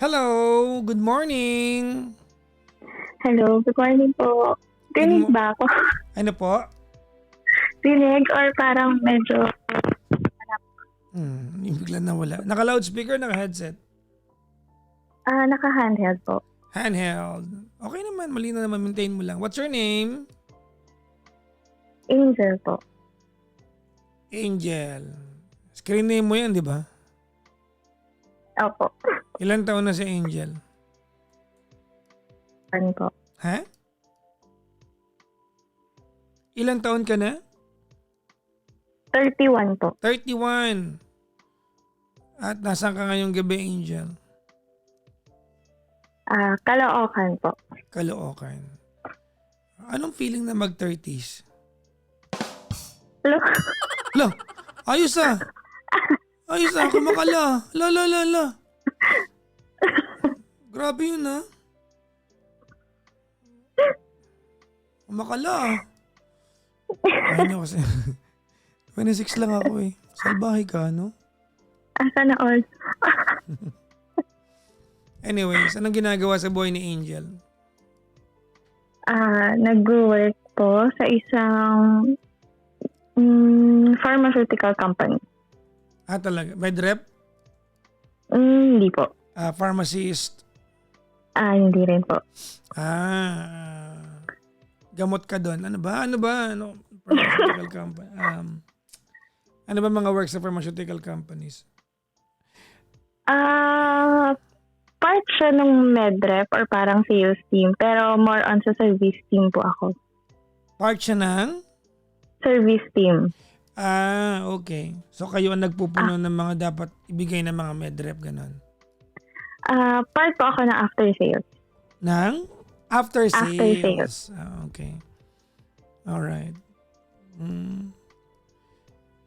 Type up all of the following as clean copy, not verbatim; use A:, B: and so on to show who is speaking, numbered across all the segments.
A: Hello, good morning.
B: Hello, good morning po.
A: Good
B: Rinig
A: mo
B: ba ako?
A: ano po?
B: Rinig or parang medyo
A: Yung bigla nawala. Naka-loudspeaker, naka-headset?
B: naka-handheld po?
A: Handheld. Okay naman, malinaw naman, maintain mo lang. What's your name?
B: Angel po.
A: Angel. Screen name mo yan, di ba?
B: Opo.
A: Ilang taon na si Angel?
B: Ano po?
A: Ha? Ilang taon ka na?
B: 31 po.
A: 31. At nasaan ka ngayong gabi, Angel?
B: Caloocan po.
A: Caloocan. Anong feeling na mag-30s?
B: Hello?
A: Hala, ayos ah. Ayos ah, kumakala. La. Grabe yun ah. Kumakala ah. Ay nyo kasi. 26 lang ako eh. Salbahe ka, no?
B: Sana all.
A: Anyways, anong ginagawa sa buhay ni Angel?
B: Nag-work po sa isang pharmaceutical company.
A: Talaga? Medrep?
B: Hindi po.
A: Pharmacist?
B: Hindi rin po.
A: Gamot ka doon. Ano ba? Pharmaceutical company. Ano ba mga work sa pharmaceutical companies?
B: Part siya nung medrep or parang sales team, pero more on sa service team po ako.
A: Part siya ng?
B: Service team.
A: Okay. So kayo ang nagpupuno ng mga dapat ibigay ng mga medrep, ganon?
B: Part po ako ng after sales.
A: Ng? After sales.
B: After sales.
A: Okay. Alright.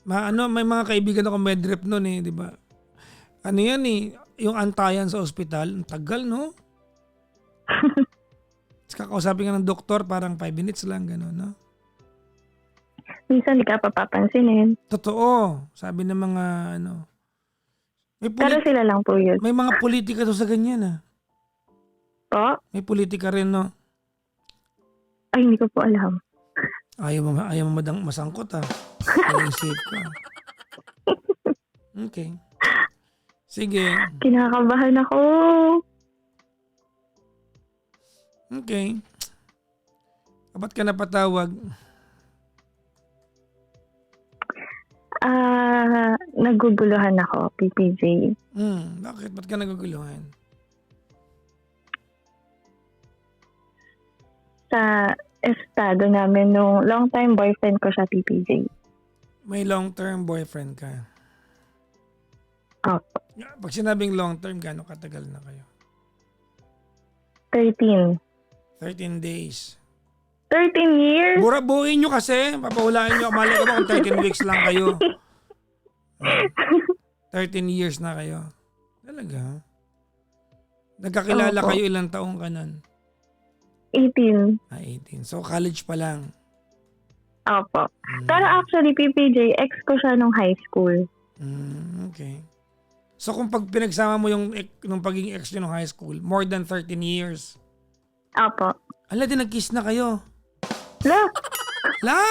A: May mga kaibigan ako medrep noon eh, di ba? Ano yan eh, yung antayan sa ospital, ang tagal no? Tapos kakausapin ka ng doktor, parang 5 minutes lang, gano'n, no?
B: Minsan di ka papapansinin.
A: Totoo. Sabi ng mga
B: Pero sila lang po yun.
A: may mga politika to sa ganyan ah.
B: Po?
A: May politika rin, no?
B: Ay, hindi ko po alam.
A: Ayaw mo masangkot ah. Kaya safe ka. Okay. Sige.
B: Kinakabahan ako.
A: Okay. Ba't ka napatawag?
B: Naguguluhan ako, PPJ.
A: Bakit? Ba't ka naguguluhan?
B: Sa estado namin nung long time boyfriend ko siya, PPJ.
A: May long-term boyfriend ka?
B: Opo.
A: Pag sinabing long-term, gaano katagal na kayo?
B: 13.
A: 13 days.
B: 13 years?
A: Buuin nyo kasi. Papahulaan nyo. Mali ko ba kung 13 weeks lang kayo? 13 years na kayo. Talaga? Nagkakilala
B: Opo.
A: kayo ilang taong ka nun?
B: 18.
A: 18. So college pa lang.
B: Opo. Pero actually, PPJ, ex ko siya nung high school.
A: Okay. So kung pag pinagsama mo yung nung pagiging ex nyo nung high school, more than 13 years.
B: Opo.
A: Ala, di nag-kiss na kayo.
B: La!
A: La!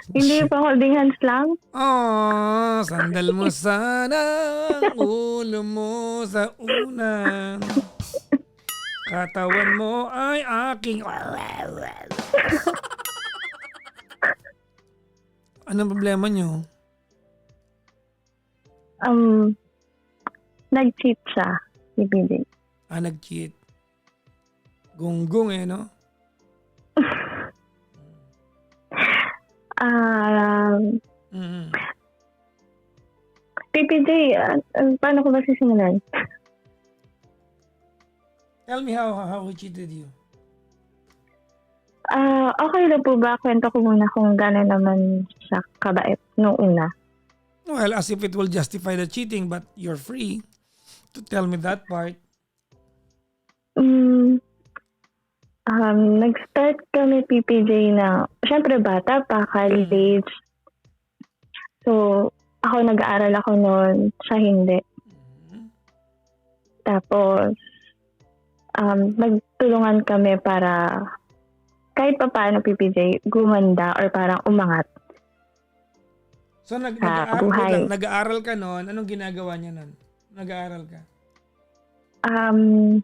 B: Hindi pa holding hands lang?
A: Oh, sandal mo sana ang ulo mo sa unan. Katawan mo ay aking... Anong problema nyo?
B: Nag-cheat siya, PPJ.
A: Nag-cheat. Gunggong eh, no?
B: PPJ, paano ko ba sisimulan?
A: Tell me how he cheated you.
B: Okay lang po ba? Kwento ko muna kung gano'n naman siya kabait nung una.
A: Well, as if it will justify the cheating, but you're free to tell me that part.
B: Nag-start kami PPJ na, syempre bata pa, college. So, ako nag-aaral ako noon, siya hindi. Tapos, nagtulungan kami para kahit pa paano PPJ, gumanda or parang umangat
A: So
B: sa buhay.
A: nag-aaral ka noon, anong ginagawa niya noon? Nag-aaral ka?
B: Um,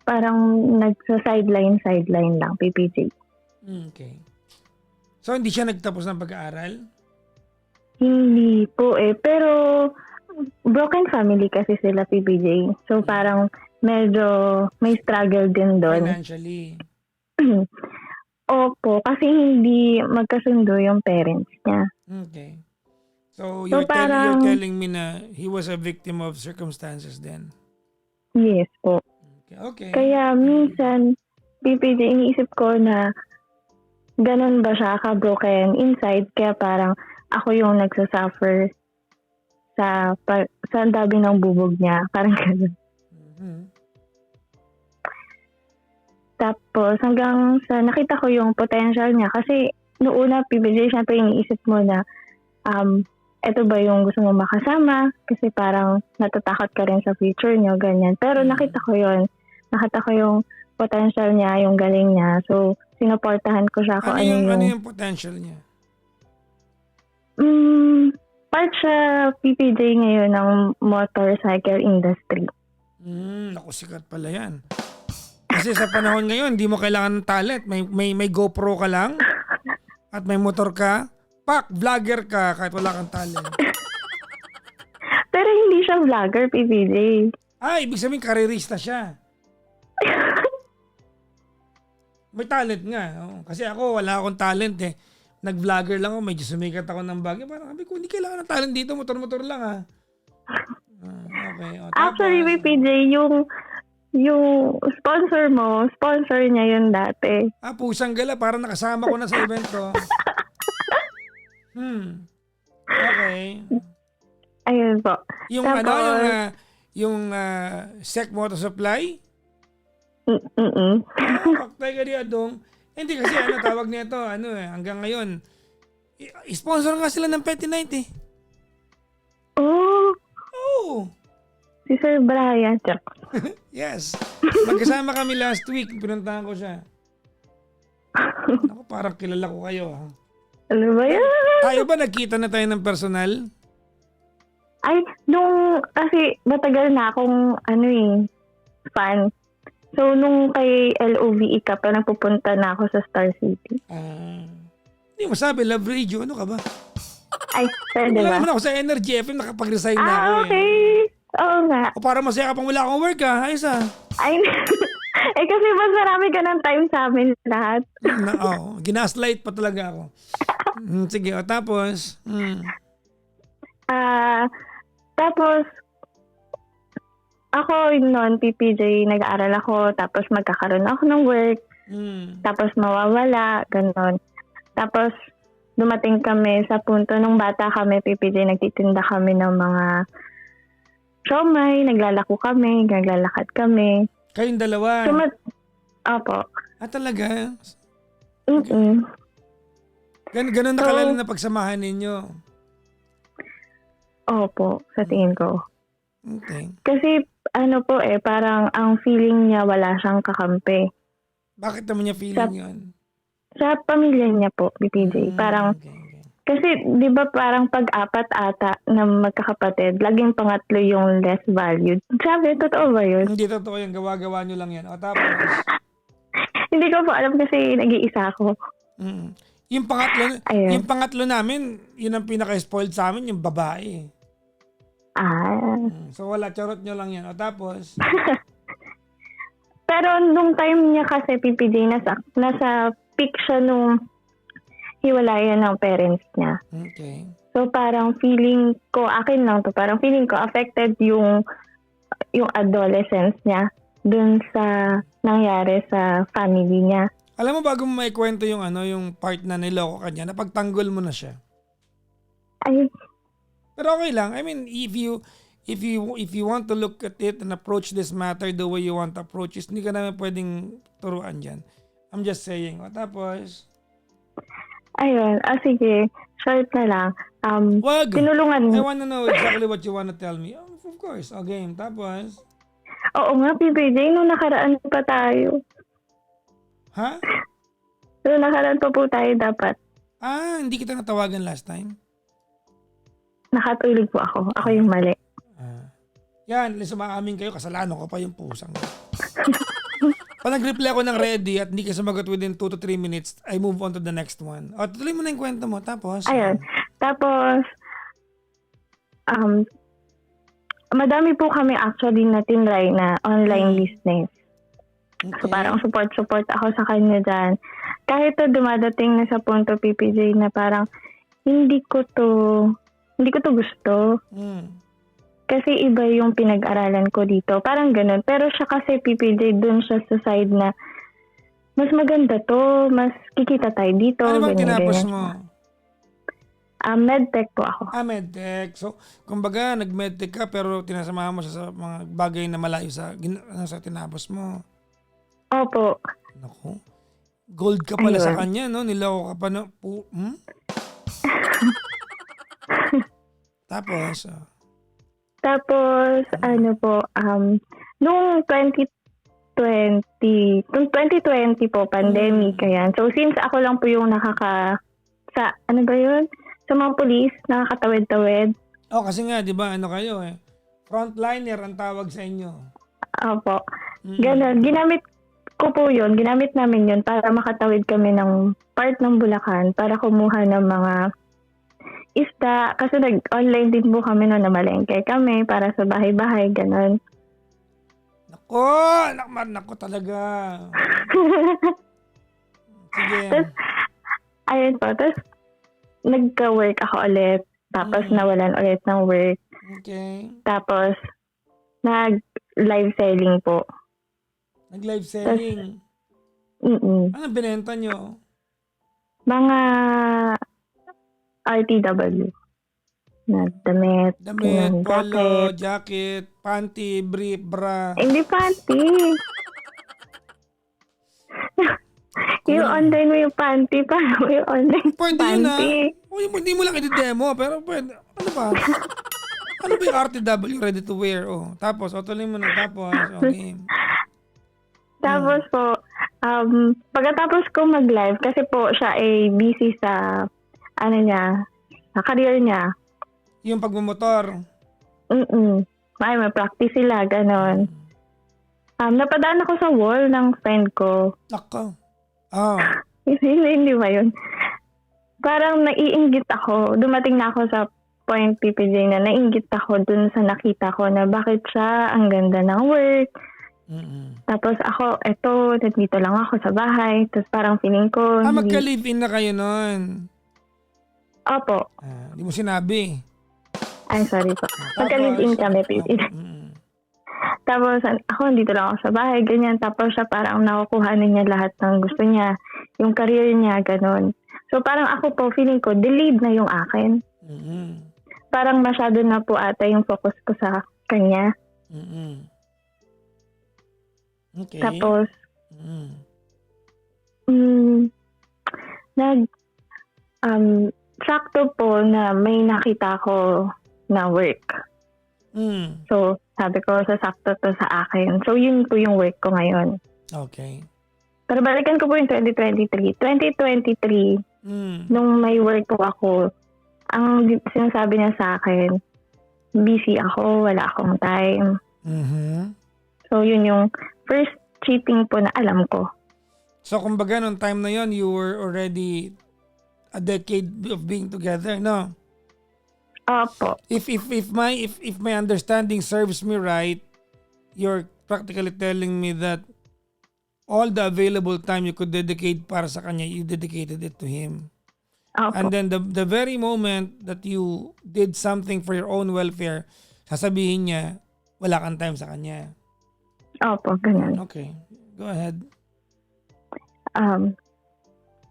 B: Parang nagsa-sideline lang, PPJ.
A: Okay. So hindi siya nagtapos ng pag-aaral?
B: Hindi po eh. Pero broken family kasi sila, PPJ. So parang medyo may struggle din doon.
A: Financially?
B: Opo, kasi hindi magkasundo yung parents niya.
A: Okay. So
B: So
A: you're
B: parang,
A: telling me na he was a victim of circumstances then?
B: yes po.
A: Okay.
B: Kaya minsan, PPJ, iniisip ko na ganun ba siya ka-broken inside. Kaya parang ako yung nagsasuffer sa dabi ng bubog niya. Parang ganun.
A: Mhm.
B: Tapos hanggang sa nakita ko yung potential niya. Kasi noong una, PPJ, syempre iniisip mo na eto ba yung gusto mo makasama? Kasi parang natatakot ka rin sa future niyo, ganyan. Pero nakita ko yun. Nakita ko yung potential niya, yung galing niya. So, sinuportahan ko siya kung
A: Ano yung potential niya?
B: Part siya PPJ ngayon ng motorcycle industry.
A: Naku, sikat pala yan. Kasi sa panahon ngayon, hindi mo kailangan ng talent. May GoPro ka lang at may motor ka. Pak, vlogger ka kahit wala kang talent.
B: Pero hindi siya vlogger, PPJ.
A: Ibig sabihin karerista siya. May talent nga. Oh. Kasi ako, wala akong talent eh. Nag-vlogger lang ako, medyo sumikat ako ng bagay. Parang sabi ko, hindi kailangan ng talent dito, motor-motor lang ah. Okay. O, tapos,
B: Actually, PPJ, yung sponsor niya yun dati.
A: pusang gala, parang nakasama ko na sa event ko. Okay.
B: Ayun po.
A: Yung
B: Tapos,
A: yung Sec Motor Supply? Paktay ka diya dong. Hindi kasi tawag nito, hanggang ngayon. Sponsor nga sila ng Petty Night eh. Oh.
B: Si Sir Brian.
A: Yes. Magkasama kami last week. Pinuntahan ko siya. Ako, parang kilala ko kayo. Ha?
B: Ano ba yan?
A: Tayo ba nagkita na tayo ng personal?
B: Ay, kasi matagal na akong fan. So, nung kay LOVE ka pa, nagpupunta na ako sa Star City.
A: Hindi mo sabi, Love Radio, ano ka ba?
B: Ay, sir, diba?
A: Wala naman ako sa Energy FM, nakapag-resign na ako
B: okay. Oo nga.
A: O para masaya ka pang wala akong work ayos ah.
B: Ay, kasi mas marami ka ng time sa amin lahat.
A: Ginaslight pa talaga ako. Sige, tapos?
B: Tapos, ako noon, PPJ, nag-aaral ako, tapos magkakaroon ako ng work, tapos mawawala, gano'n. Tapos, dumating kami sa punto, nung bata kami, PPJ, nagtitinda kami ng mga siomay, naglalako kami, naglalakad kami.
A: Kayong dalawa?
B: Opo.
A: Talaga? Ganun na kalala na pagsamahan ninyo?
B: Opo, sa tingin ko.
A: Okay.
B: Kasi, parang ang feeling niya wala siyang kakampi.
A: Bakit naman niya feeling yun?
B: Sa pamilya niya po, BPJ. Parang, kasi di ba parang pag-apat ata na magkakapatid, laging pangatlo yung less valued. Sabi, totoo ba yun?
A: Hindi totoo yung gawa-gawa nyo lang yan. O tapos?
B: Hindi ko po alam kasi nag-iisa ako.
A: Yung pangatlo namin, yun ang pinaka-spoiled sa amin, yung babae. So wala, charot nyo lang yan. O tapos?
B: Pero nung time niya kasi, PPJ, nasa peak siya nung hiwalayan ng parents niya.
A: Okay.
B: So parang feeling ko, akin lang to, parang feeling ko affected yung adolescence niya dun sa nangyari sa family niya.
A: Alam mo, bago mo maikwento yung yung part na niloko ka niya, napagtanggol mo na siya.
B: Ay.
A: Pero okay lang. I mean, if you want to look at it and approach this matter the way you want to approach it, hindi ka naman pwedeng turuan dyan. I'm just saying. O tapos?
B: Ayun, sige, short na lang.
A: Wag!
B: Tinulungan,
A: I wanna know exactly what you wanna tell me. Oh, of course. Okay, tapos?
B: oo nga, PBJ, nung nakaraan pa tayo.
A: Ha?
B: Nung nakaraan pa po tayo dapat.
A: Hindi kita natawagan last time?
B: Nakatulog po ako. Ako yung mali.
A: Yan, sumaamin kayo, kasalanan ko pa yung pusang. Pag nag-reply ako ng ready at hindi ka sumagot within 2 to 3 minutes, I move on to the next one. O, tuloy mo na yung kwento mo. Tapos?
B: Ayun. Tapos, madami po kami actually na tinry na online business. So,
A: Okay.
B: parang support ako sa kanya dyan. Kahit dumadating na sa punto, PPJ, na parang hindi ko to gusto. Kasi iba yung pinag-aralan ko dito. Parang ganun. Pero siya kasi, PPJ, dun siya sa side na mas maganda to, mas kikita tayo dito.
A: Ano bang
B: ganyan,
A: tinapos
B: ganyan.
A: mo?
B: Medtech po ako.
A: Medtech. So, kumbaga, nag-medtech ka pero tinasamahan mo siya sa mga bagay na malayo sa tinapos mo.
B: Opo.
A: Naku. Gold ka pala
B: Ayun.
A: sa kanya, no? Niloko ka pa na. Tapos,
B: Tapos, nung 2020 po, pandemic, ayan. So, since ako lang po yung sa mga pulis, nakakatawid-tawid.
A: kasi nga, di ba, kayo frontliner ang tawag sa inyo.
B: Opo. Ganun. Ginamit ko po yun, ginamit namin yun para makatawid kami ng part ng Bulacan para kumuha ng mga isda. Kasi nag-online din po kami noon, namalengke kami para sa bahay-bahay, ganun.
A: Nako talaga. Sige.
B: Ayun po. Tapos, nagka-work ako ulit. Tapos, nawalan ulit ng work.
A: Okay.
B: Tapos, nag-live selling po.
A: Nag-live selling. Anong binenta nyo?
B: Mga RTW. Na damit,
A: Damit,
B: ganun,
A: polo, jacket, panty, brief, bra.
B: Hindi panty. Yung online mo yung panty, paano yung online
A: Pwede yun
B: panty?
A: Hindi mo lang i-demo, pero pwede. Ano ba? Ano ba yung RTW ready to wear? Tapos, tuloy mo na. Tapos, okay.
B: Tapos po, pagkatapos ko mag-live, kasi po siya ay busy sa, sa career niya.
A: Yung pagmumotor.
B: May practice sila, ganon. Napadaan ako sa wall ng friend ko.
A: Nako.
B: Hindi ba yun? Parang naiinggit ako. Dumating na ako sa point, PPJ, na naiinggit ako dun sa nakita ko na bakit siya ang ganda ng work. Tapos ako, nandito lang ako sa bahay. Tapos parang feeling ko...
A: Magka-live-in na kayo nun?
B: Opo.
A: Hindi mo sinabi.
B: Ay, sorry po. Magka-live-in kami, PPJ. Tapos ako, nandito lang ako sa bahay, ganyan. Tapos siya parang nakukuhanin niya lahat ng gusto niya. Yung career niya, ganon. So parang ako po, feeling ko, delayed na yung akin. Parang masyado na po ata yung focus ko sa kanya.
A: Okay.
B: Tapos, sakto po na may nakita ko na work. So, sabi ko, sasakto to sa akin. So, yun po yung work ko ngayon.
A: Okay.
B: Pero balikan ko po yung 2023. 2023, nung may work po ako, ang sinasabi niya sa akin, busy ako, wala akong time. So, yun yung first cheating po na alam ko.
A: So, kumbaga, nung time na yon, you were already a decade of being together, no?
B: Opo.
A: If my understanding serves me right, you're practically telling me that all the available time you could dedicate para sa kanya, you dedicated it to him.
B: Opo.
A: And then the very moment that you did something for your own welfare, sasabihin niya, wala kang time sa kanya.
B: Opo, ganyan.
A: Okay. Go ahead.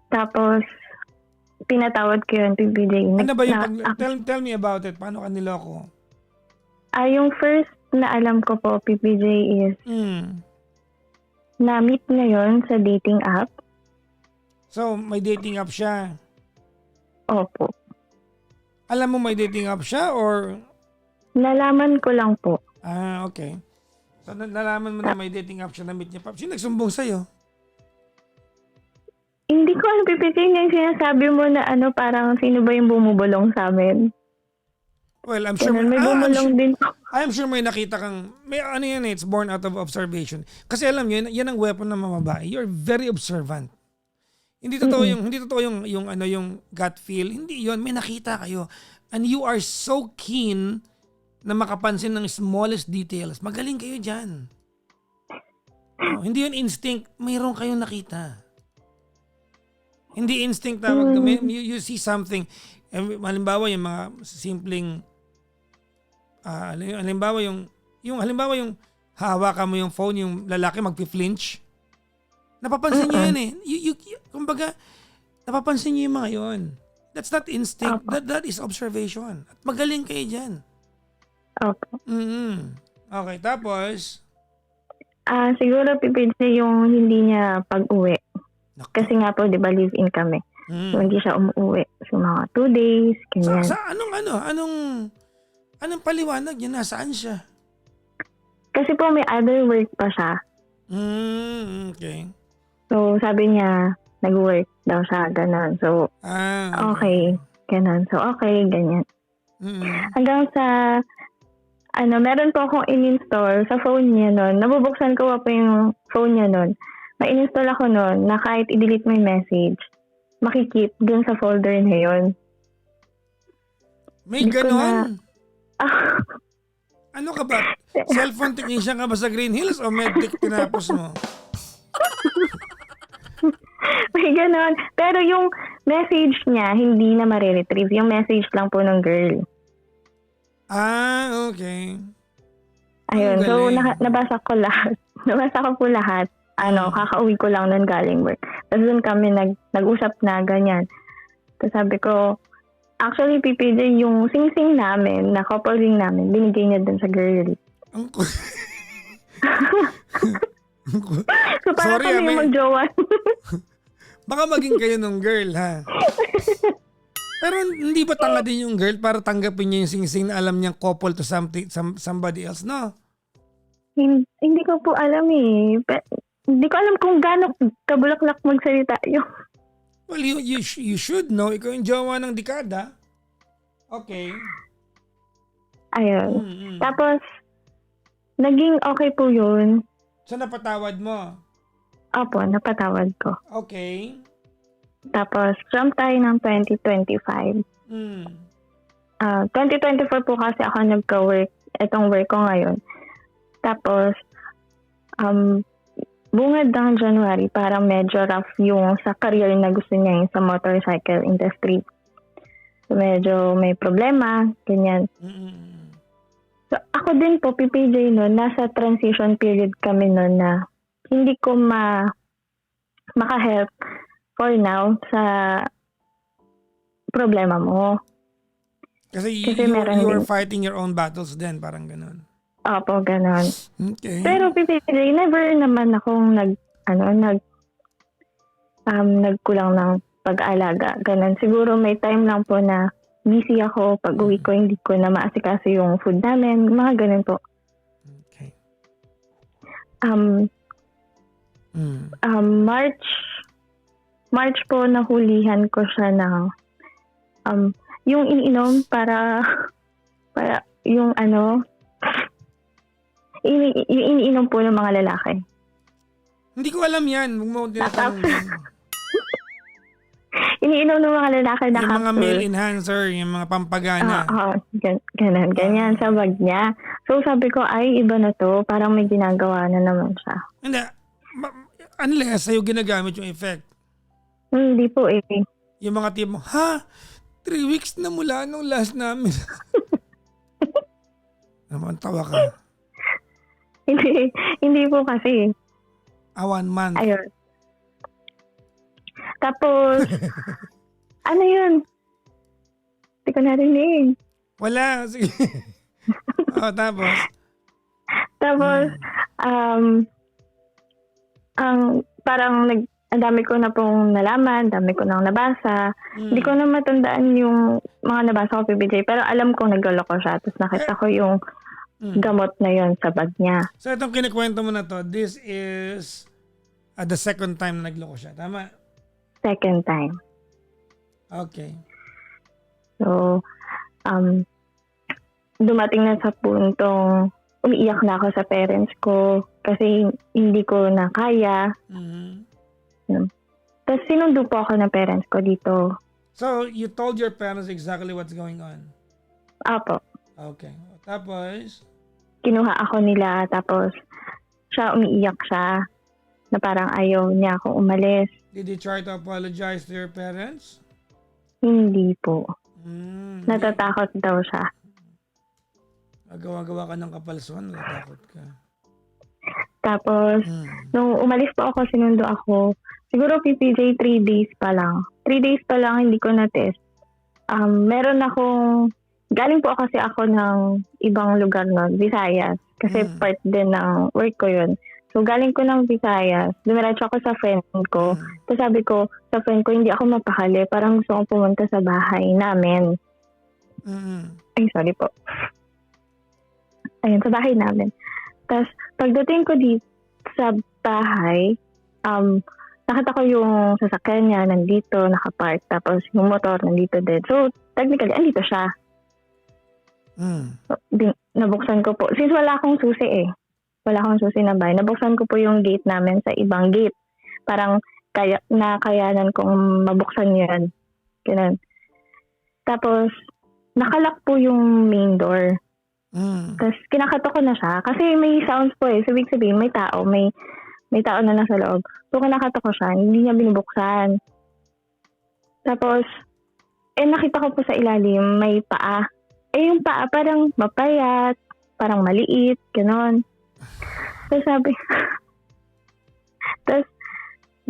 B: Tapos, pinatawad ko yun, PBJ.
A: Ano ba yung tell me about it. Paano ka niloko?
B: Yung first na alam ko po, PBJ, is na-meet ngayon sa dating app.
A: So, may dating app siya.
B: Opo.
A: Alam mo may dating app siya or...
B: Nalaman ko lang po.
A: Okay. So nalaman mo na may dating app siya na meet niya pa. Sino nagsumbong sa'yo?
B: Hindi ko alam, pipitin yung sinasabi mo na parang sino ba yung bumubulong sa amin.
A: Well, I'm sure
B: Ganun, may bumulong din po.
A: I'm sure may nakita kang may ano yan, it's born out of observation. Kasi alam niyo, yan ang weapon ng mga babae. You're very observant. Hindi totoo yung gut feel. Hindi 'yon, may nakita kayo. And you are so keen na makapansin ng smallest details. Magaling kayo diyan. Hindi yun instinct, mayroon kayong nakita. Hindi instinct na you see something. Halimbawa yung mga simpleng halimbawa yung hawakan mo yung phone, yung lalaki magpi-flinch. Napapansin niyo yan eh. Kumbaga, napapansin niyo yung mga yun. That's not instinct. That is observation. At magaling kayo dyan.
B: Opo.
A: Okay, tapos?
B: Siguro pipili yung hindi niya pag-uwi.
A: Naku.
B: Kasi nga po, di ba, live-in kami. So, hindi siya umuwi. So, mga 2 days, ganyan.
A: Anong paliwanag niya? Nasaan siya?
B: Kasi po, may other work pa siya.
A: Okay.
B: So, sabi niya, nag-work daw siya, gano'n. So, okay, gano'n. So, okay, ganyan. Hanggang sa, meron po akong in-install sa phone niya nun. Nabubuksan ko pa yung phone niya nun. May in-install ako nun na kahit i-delete mo yung message, makikip dun sa folder na yun.
A: May ganon? Ano ka ba? Cellphone technician ka ba sa Green Hills o medtech tinapos mo?
B: May ganon. Pero yung message niya, hindi na mariretrieve. Yung message lang po ng girl.
A: Okay.
B: Ayun. So, nabasa ko lahat. Nabasa ko po lahat. Kakauwi ko lang nun galing work. Tapos doon kami nag-usap na ganyan. Tapos sabi ko, actually, PPJ, yung sing-sing namin, na couple ring namin, binigay niya dun sa girl. So, para kami yung mag-jowa.
A: Baka maging kayo nung girl, ha? Pero hindi ba tanga din yung girl para tanggapin niya yung sing-sing na alam niyang couple to somebody else, no?
B: Hindi ko po alam eh. Hindi ko alam kung gaano kabulaklak magsalita yun.
A: Well, you should know. Ikaw yung jowa ng dekada. Okay.
B: Ayun. Tapos, naging okay po yun.
A: So, napatawad mo?
B: Opo, napatawad ko.
A: Okay.
B: Tapos, jump tayo ng 2025. 2024 po kasi ako nagka-work. Itong work ko ngayon. Tapos, bungad ng January, parang medyo rough yung sa career na gusto niya yung sa motorcycle industry. So, medyo may problema, ganyan. So, ako din po, PPJ noon, nasa transition period kami noon na hindi ko maka-help for now sa problema mo.
A: Kasi you were fighting your own battles then, parang ganun.
B: Opo, ganon.
A: Okay.
B: Pero PPJ, never naman akong nagkulang ng pag-alaga. Ganon. Siguro may time lang po na busy ako. Pag uwi ko, hindi ko na maasikaso yung food namin. Mga ganon po.
A: Okay.
B: March po nahulihan ko siya ng yung iniinom para yung yung iniinom po ng mga lalaki.
A: Hindi ko alam yan. Huwag mo tinatanong yan.
B: Iniinom ng mga lalaki na
A: yung mga
B: capsule.
A: male enhancer, yung mga pampagana.
B: Ganyan sa bag niya. So sabi ko, ay iba na to. Parang may ginagawa na naman siya.
A: Hindi. Unless sa'yo ginagamit yung effect.
B: Hindi po eh.
A: Yung mga tipo, 3 weeks na mula nung last namin. Naman tawa ka.
B: Hindi po kasi.
A: 1 month.
B: Ayun. Tapos, ano yun? Hindi ko narinig.
A: Wala. Sige. Tapos?
B: Tapos, parang ang dami ko na pong nalaman, dami ko nang nabasa. Hindi ko na matandaan yung mga nabasa ko, PBJ. Pero alam kong nagloloko siya. Tapos nakita ko yung gamot na yon sa bag niya.
A: So itong kinikwento mo na to, this is the second time na nagloko siya. Tama?
B: Second time.
A: Okay.
B: So, dumating na sa puntong umiiyak na ako sa parents ko kasi hindi ko na kaya. Tapos sinundo po ako ng parents ko dito.
A: So, you told your parents exactly what's going on?
B: Apo.
A: Okay. Tapos?
B: Kinuha ako nila tapos siya umiiyak siya na parang ayaw niya akong umalis.
A: Did you try to apologize to your parents?
B: Hindi po. Natatakot daw siya.
A: Gawa-gawa ka ng kapalsuan, natatakot ka.
B: Tapos, nung umalis po ako, sinundo ako. Siguro PPJ 3 days pa lang. 3 days pa lang hindi ko na-test. Meron akong, galing po kasi ako ng ibang lugar nun, Visayas. Kasi part din ng work ko yun. So galing ko ng Visayas, dumiretso ako sa friend ko. Tapos sabi ko, sa friend ko, hindi ako mapakali. Parang gusto kong pumunta sa bahay namin. Ay, sorry po. Ayun, sa bahay namin. Tapos, pagdating ko dito sa bahay, nakita ko yung sasakyan niya nandito, nakapark. Tapos, yung motor nandito din. So, technically, andito siya. So, nabuksan ko po. Since wala akong susi eh. Wala akong susi na bahay. Nabuksan ko po yung gate namin sa ibang gate. Parang, nakayanan kong mabuksan yun. Ganun. Tapos, nakalak po yung main door. Tapos kinakato ko na siya kasi may sounds po eh. So, ibig sabihin may tao, may tao na nasa loob. So kinakato ko siya, hindi niya binubuksan. Tapos nakita ko po sa ilalim may paa. Yung paa parang mapayat, parang maliit, gano'n. Tapos sabi tapos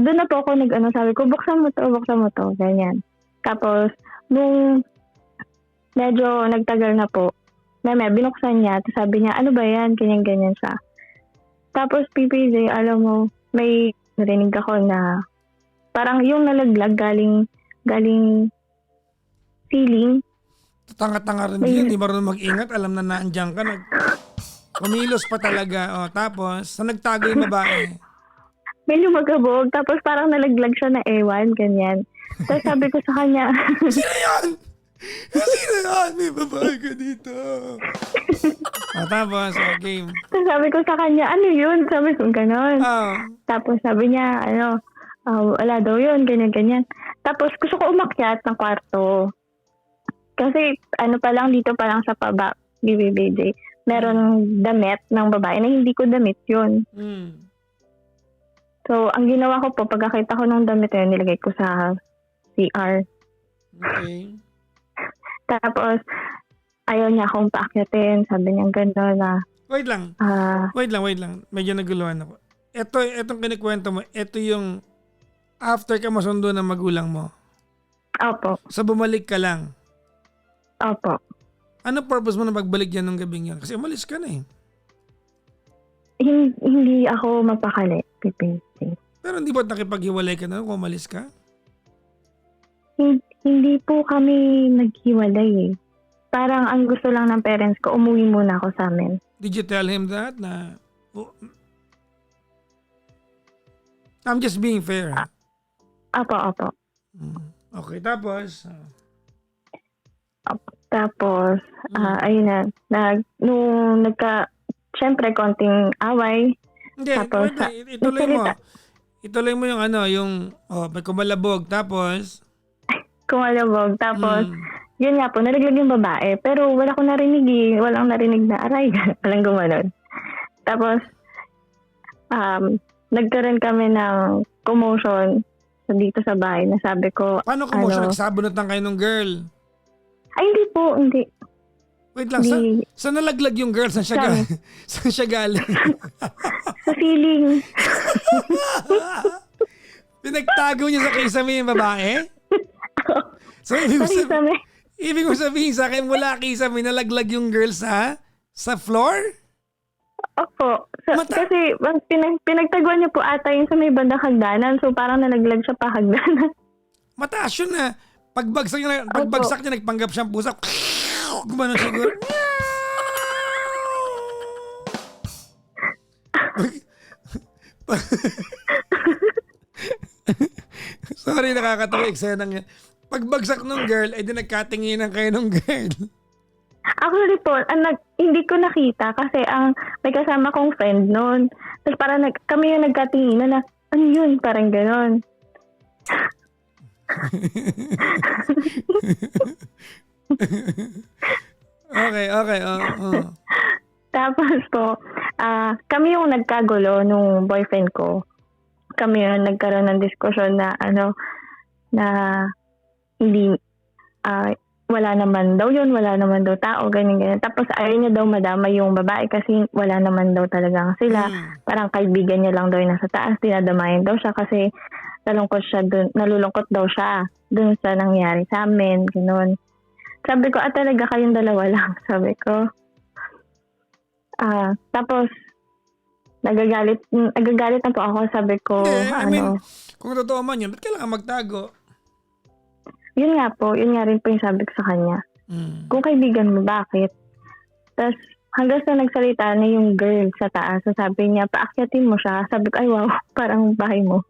B: doon na po ako sabi ko, buksan mo to, ganyan. Tapos nung medyo nagtagal na po, binuksan niya. Tapos sabi niya, ano ba yan? Ganyan-ganyan siya. Tapos, PPJ, alam mo, may narinig ako na parang yung nalaglag galing ceiling.
A: Tanga-tanga rin din. Hindi marunong mag-ingat. Alam na naandyan ka. Kumilos pa talaga. Tapos, sa nagtago yung babae.
B: May lumagabog. Tapos parang nalaglag siya na ewan. Ganyan. Tapos sabi ko sa kanya,
A: sino yan? Sino yan? May babae ka dito. Tapos, okay.
B: Tapos sabi ko sa kanya, ano yun? Sabi ko, gano'n. Tapos sabi niya, wala daw yun, ganyan-ganyan. Tapos gusto ko umakyat ng kwarto. Kasi, pa lang, dito pa lang sa paba, BBBJ, meron damit ng babae na hindi ko damit yun. So, ang ginawa ko po, pagkakita ko ng damit yun, nilagay ko sa CR.
A: Okay.
B: Tapos, ayaw niya akong paakyatin. Sabi niya gano'n na...
A: Wait lang. Wait lang. Medyo naguluhan ako. Itong kinikwento mo, ito yung after ka masundo ng magulang mo.
B: Opo.
A: So, bumalik ka lang.
B: Opo.
A: Ano purpose mo na pagbalik yan ng gabing yan? Kasi umalis ka na eh.
B: Hindi ako mapakali, PPC.
A: Pero hindi ba nakipaghiwalay ka na kung umalis ka?
B: Hindi po kami naghiwalay eh. Parang ang gusto lang ng parents ko, umuwi muna ako sa amin.
A: Did you tell him that? I'm just being fair.
B: Apo.
A: Okay, tapos?
B: Tapos, ayun na. Siyempre, konting away.
A: Hindi,
B: tapos,
A: ituloy mo yung may kumalabog, tapos?
B: Kumalabog. Tapos, yun nga po, nalaglag yung babae. Pero wala ko narinig eh. Walang narinig na aray. Walang gumanon. Tapos, nagkaroon kami ng commotion dito sa bahay na sabi ko...
A: Paano commotion? Nagsabunot lang kayo ng girl?
B: Ay, hindi po. Hindi.
A: Wait lang. Saan nalaglag yung girl? Saan siya galing?
B: Sa ceiling.
A: Pinagtago niya sa kisame yung babae? So, ibig mo sabihin sa akin, mula kisame, nalaglag yung girl sa floor?
B: Opo. So,
A: Mata-
B: kasi pinagtaguan niya po ata yung sa may bandang hagdanan. So parang nalaglag siya pa hagdanan.
A: Mataas yun na. Pagbagsak niya, nagpanggap siyang pusa. Gumanon siguro. Sorry, nakakatawa yung eksenang yan. Pagbagsak ng girl, ay di nagkatinginan kayo ng girl.
B: Actually po, hindi ko nakita kasi ang may kasama kong friend noon. Tapos parang kami yung nagkatinginan na, ano yun? Parang ganon.
A: Okay.
B: Tapos po, kami yung nagkagulo nung boyfriend ko. Kami yung nagkaroon ng diskusyon na na hindi, wala naman daw yun, wala naman daw tao, ganyan. Tapos ayaw niya daw madama yung babae kasi wala naman daw talagang sila. Parang kaibigan niya lang daw yung nasa taas, dinadamayan daw siya kasi nalulungkot daw siya dun sa nangyari sa amin, gano'n. Sabi ko, talaga kayong dalawa lang, sabi ko. Tapos, nagagalit na po ako, sabi ko,
A: I mean, kung totoo man yun, ba't kailangan magtago?
B: Yun nga rin po yung sabi ko sa kanya. Kung kaibigan mo, bakit? Tapos, hanggang sa nagsalita na yung girl sa taas, sabi niya, paakyatin mo siya. Sabi ko, ay wow, parang bahay mo.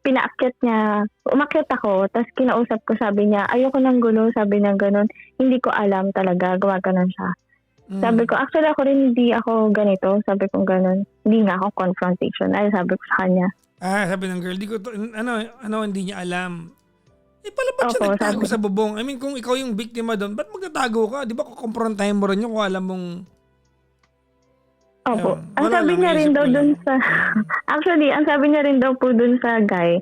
B: Pinaakyat niya, umakyat ako, tapos kinausap ko, sabi niya, ayoko ng gulo, sabi niya ganun. Hindi ko alam talaga, gumaganon siya. Sabi ko, actually ako rin hindi ako ganito, sabi ko ganun. Hindi nga ako confrontational, sabi ko sa kanya.
A: Sabi ng girl, hindi niya alam. Ba't siya
B: Opo,
A: nagtago sa bubong? I mean, kung ikaw yung biktima doon, ba't magtatago ka? Di ba kukomprontahin mo rin yun kung alam mong...
B: Opo.
A: Ayun,
B: Ang sabi niya rin daw dun sa... Actually, ang sabi niya rin daw po dun sa guy,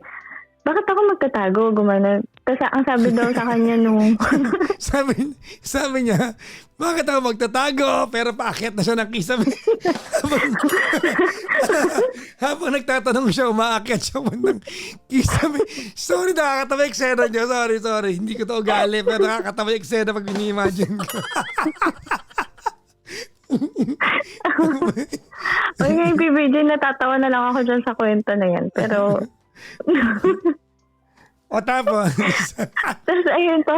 B: bakit ako magtatago? Gumano. Tapos ang sabi daw sa kanya nung...
A: sabi niya, bakit ako magtatago? Pero paakyat na siya ng kisame. habang nagtatanong siya, umaakyat siya ng kisame. Sorry, nakakatawa yung eksena niyo. Sorry. Hindi ko to ugali, pero nakakatawa yung eksena pag ini-imagine ko.
B: Okay, PBJ, natatawa na lang ako dyan sa kwento na yan. Pero...
A: O tapos?
B: Tapos ayun po.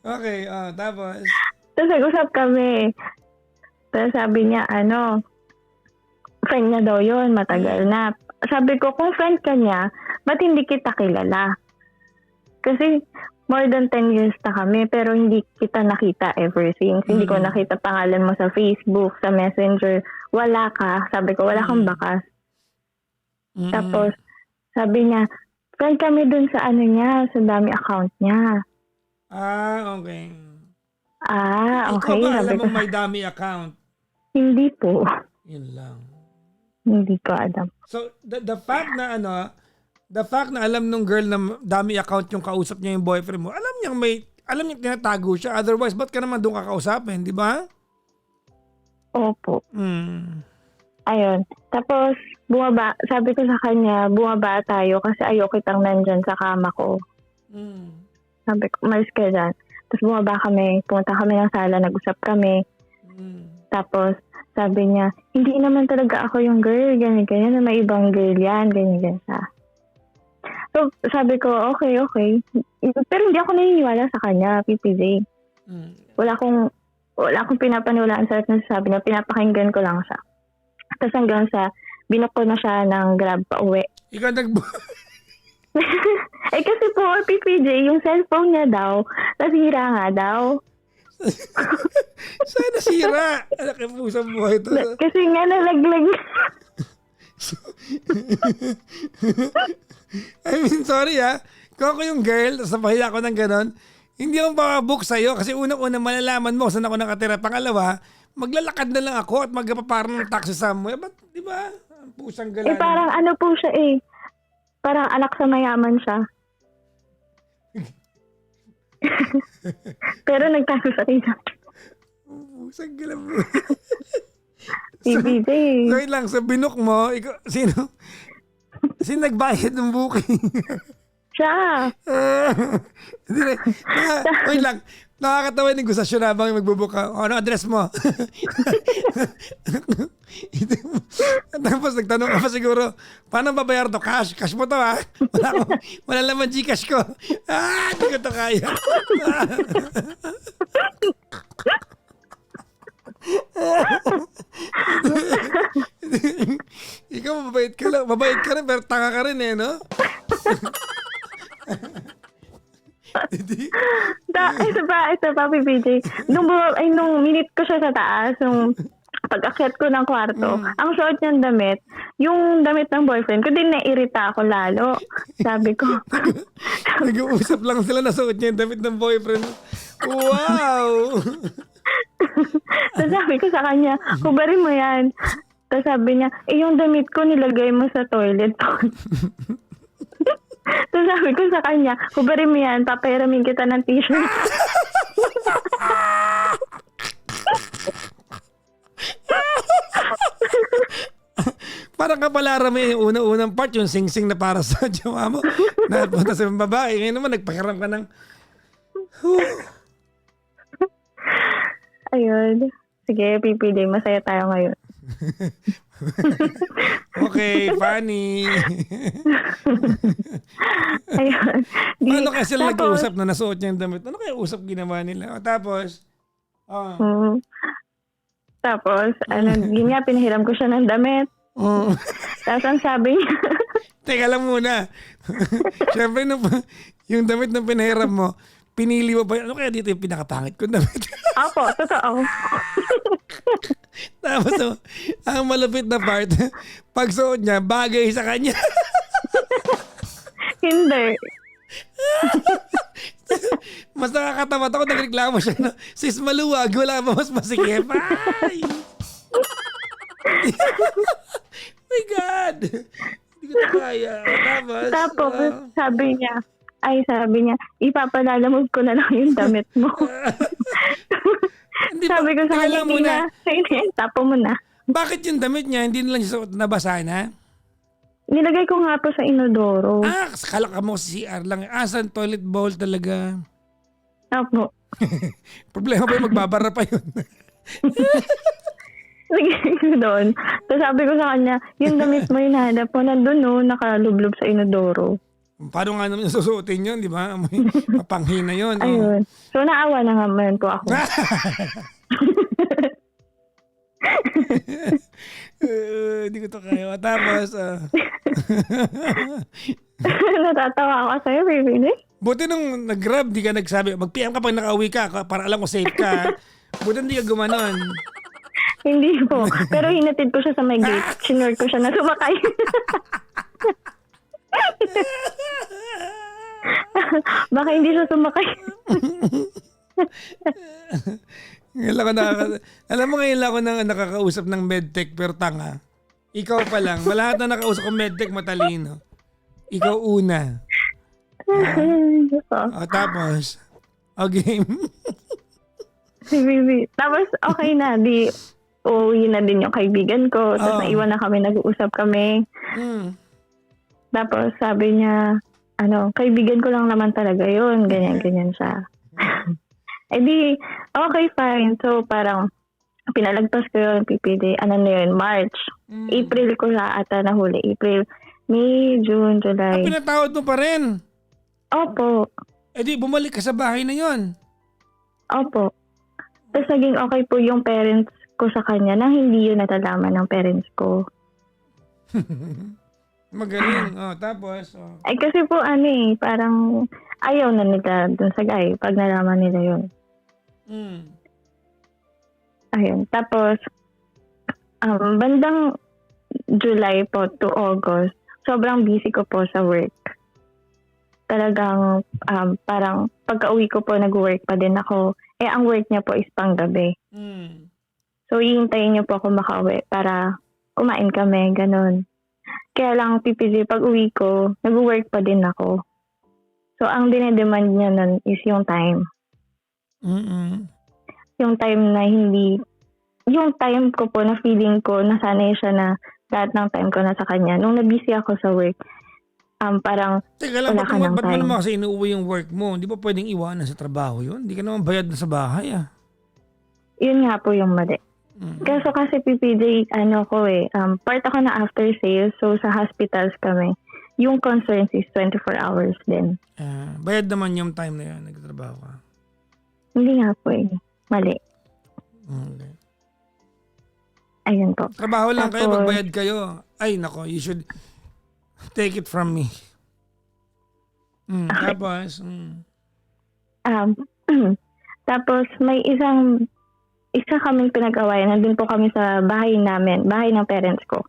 A: Okay, tapos?
B: Tapos nag-usap kami. Tapos sabi niya, friend niya daw yun, matagal na. Sabi ko, kung friend ka niya, ba't hindi kita kilala? Kasi more than 10 years na kami, pero hindi kita nakita ever since. Hindi ko nakita pangalan mo sa Facebook, sa Messenger. Wala ka. Sabi ko, wala kang bakas. Tapos, sabi niya, friend kami dun sa niya, sa dami account niya.
A: Okay.
B: Okay.
A: Ikaw ba
B: Sabi
A: alam
B: ko,
A: mong may dami account?
B: hindi po.
A: Yun lang.
B: Hindi ko alam.
A: So, the fact na alam nung girl na dami account yung kausap niya yung boyfriend mo, alam niya tinatago siya. Otherwise, ba't ka naman doon kakausapin, di ba?
B: Opo. Ayun. Tapos, sabi ko sa kanya, bumaba tayo kasi ayoko kitang nandyan sa kama ko. Sabi ko, umalis ka dyan. Tapos bumaba kami, pumunta kami ng sala, nag-usap kami. Tapos, sabi niya, hindi naman talaga ako yung girl, ganyan, na may ibang girl yan, ganyan siya. So, sabi ko, okay. Pero hindi ako naniniwala sa kanya, PPJ. Wala akong pinapaniwalaan sa lahat ng sabi niya, pinapakinggan ko lang siya. Tapos hanggang sa binok ko na siya ng Grab pa uwi.
A: Ikaw
B: kasi po, PPJ, yung cellphone niya daw, nasira nga daw.
A: Saan nasira? Anak yung pusang buhay ito.
B: Kasi nga nalaglag.
A: I mean, sorry Kung ako yung girl, tapos napahiya ako ng ganon, hindi ako papabook sa'yo kasi unang-una malalaman mo saan ako nakatira. Pangalawa, maglalakad na lang ako at magpaparang ng taxi somewhere. Ba't, di ba? Ang pusang gala.
B: Parang po siya Parang anak sa mayaman siya. Pero nagtago sa kanya.
A: Pusang gala mo.
B: PBJ.
A: So, lang, sa binok mo, sino nagbayad ng booking?
B: Siya.
A: Wait lang. Nakakatawa yung negosasyon habang magbubuka. O, ano address mo? Tapos nagtanong ka pa siguro, paano babayar to? Cash. Cash mo to ha? Wala naman Gcash ko. Hindi ko to kaya. Ikaw mabait ka lang. Mabait ka rin pero tanga ka rin eh, no?
B: Ito pa, PPJ. Nung minute ko siya sa taas, nung pag-akyat ko ng kwarto, ang suot niyang damit, yung damit ng boyfriend ko, din nairita ako lalo. Sabi ko.
A: Nag-uusap lang sila na suot niya yung damit ng boyfriend. Wow!
B: Tapos sabi ko sa kanya, hubarin mo yan. Tapos sabi niya, yung damit ko nilagay mo sa toilet. Tapos sabi ko sa kanya, hubarin mo yan, papayaramin kita ng t-shirt.
A: Parang kapalarami yung unang part, yung sing-sing na para sa jowa mo. Napunta sa babae. Ngayon naman, nagpakiram ka ng...
B: Ayun. Sige, PPD, masaya tayo ngayon.
A: Okay, funny.
B: Ayun.
A: Paano kaya sila nag-uusap na nasuot niya yung damit? Ano kaya usap ginawa nila? Tapos,
B: Tapos, yun nga, pinahiram ko siya ng damit. Tapos ang sabi niya,
A: teka lang muna. Siyempre, yung damit na pinahiram mo, pinili mo ba? Ano kaya dito yung pinakapangit kong damit?
B: Opo, totoo.
A: Tapos, ang malapit na part, pagsuot niya, bagay sa kanya.
B: Hindi.
A: Mas nakakatawa ako, nagreklamo siya na, sis maluwag, wala ba mas masikip? Ay! My God! Hindi ko na kaya.
B: Tapos sabi niya, ipapalalamog ko na lang yung damit mo. Sabi ko sa kanya, hindi na, tapo mo na.
A: Bakit yung damit niya, hindi na lang siya suot, nabasa na?
B: Nilagay ko nga po sa inodoro.
A: Kala ka mo si CR lang. Saan toilet bowl talaga?
B: Opo.
A: Problema ba yung magbabara pa yun?
B: Sige doon. Tapos sabi ko sa kanya, yung damit mo hinahanap po, nandun nakalublob sa inodoro.
A: Paano nga naman yung susuotin yun, di ba? Mapanghina yun.
B: Ayun. So naawa na naman po ako.
A: Hindi ko to kaya. Tapos,
B: natatawa ako sa'yo, baby.
A: buti nung nag-grab, di ka nagsabi, mag-PM ka pag nakauwi ka para alam ko safe ka. Buti hindi ka gumanon.
B: Hindi po. Pero hinatid ko siya sa may gate. Sinure ko siya na sumakay. Baka hindi siya sumakay.
A: Alam mo ngayon lang ako nang nakakausap ng medtech pero tanga. Ikaw pa lang. Lahat na nakausap ko medtech matalino. Ikaw una. Tapos, game.
B: Si Bibi. Tapos okay na. Uuwi na din yung kaibigan ko. Tapos naiwan na kami. Nag-uusap kami. Tapos sabi niya, kaibigan ko lang naman talaga yun. Ganyan siya. Okay, fine. So, parang pinalagpas ko yun, PPD. March. April ko siya ata nahuli. April, May, June, July.
A: Pinatawad mo pa rin?
B: Opo.
A: Bumalik ka sa bahay na yun?
B: Opo. Tapos naging okay po yung parents ko sa kanya nang hindi yun natalaman ng parents ko.
A: Magaling. Tapos?
B: Kasi po parang ayaw na nila dun sa guy pag nalaman nila yun. Ayun. Tapos, bandang July po to August, sobrang busy ko po sa work. Talagang parang pagka-uwi ko po nag-work pa din ako. Ang work niya po is panggabi. So, hihintayin niyo po ako makauwi para kumain kami, ganun. Kaya lang, PPG, pag uwi ko, nag-work pa din ako. So, ang dinedemand niya nun is yung time. Yung time na yung time ko po na feeling ko, nasanay siya na lahat ng time ko na sa kanya. Nung nabusy ako sa work, parang
A: Teka lang,
B: wala ka ng
A: ba't mo
B: time.
A: naman kasi inuuwi yung work mo? Hindi pa pwedeng iwanan sa trabaho yun? Hindi ka naman bayad na sa bahay ah.
B: Yun nga po yung mali.
A: Mm.
B: Kaso kasi PPJ, part ako na after sales, so sa hospitals kami. Yung concerns is 24 hours din.
A: Bayad naman yung time na yun, nagtatrabaho ka.
B: Hindi nga po mali.
A: Okay.
B: Ayun po.
A: Trabaho lang kayo,
B: Tapos,
A: magbayad kayo. Ay nako, you should take it from me.
B: Okay.
A: Tapos,
B: tapos may isa kaming pinag-awayan. Nandun po kami sa bahay namin, bahay ng parents ko.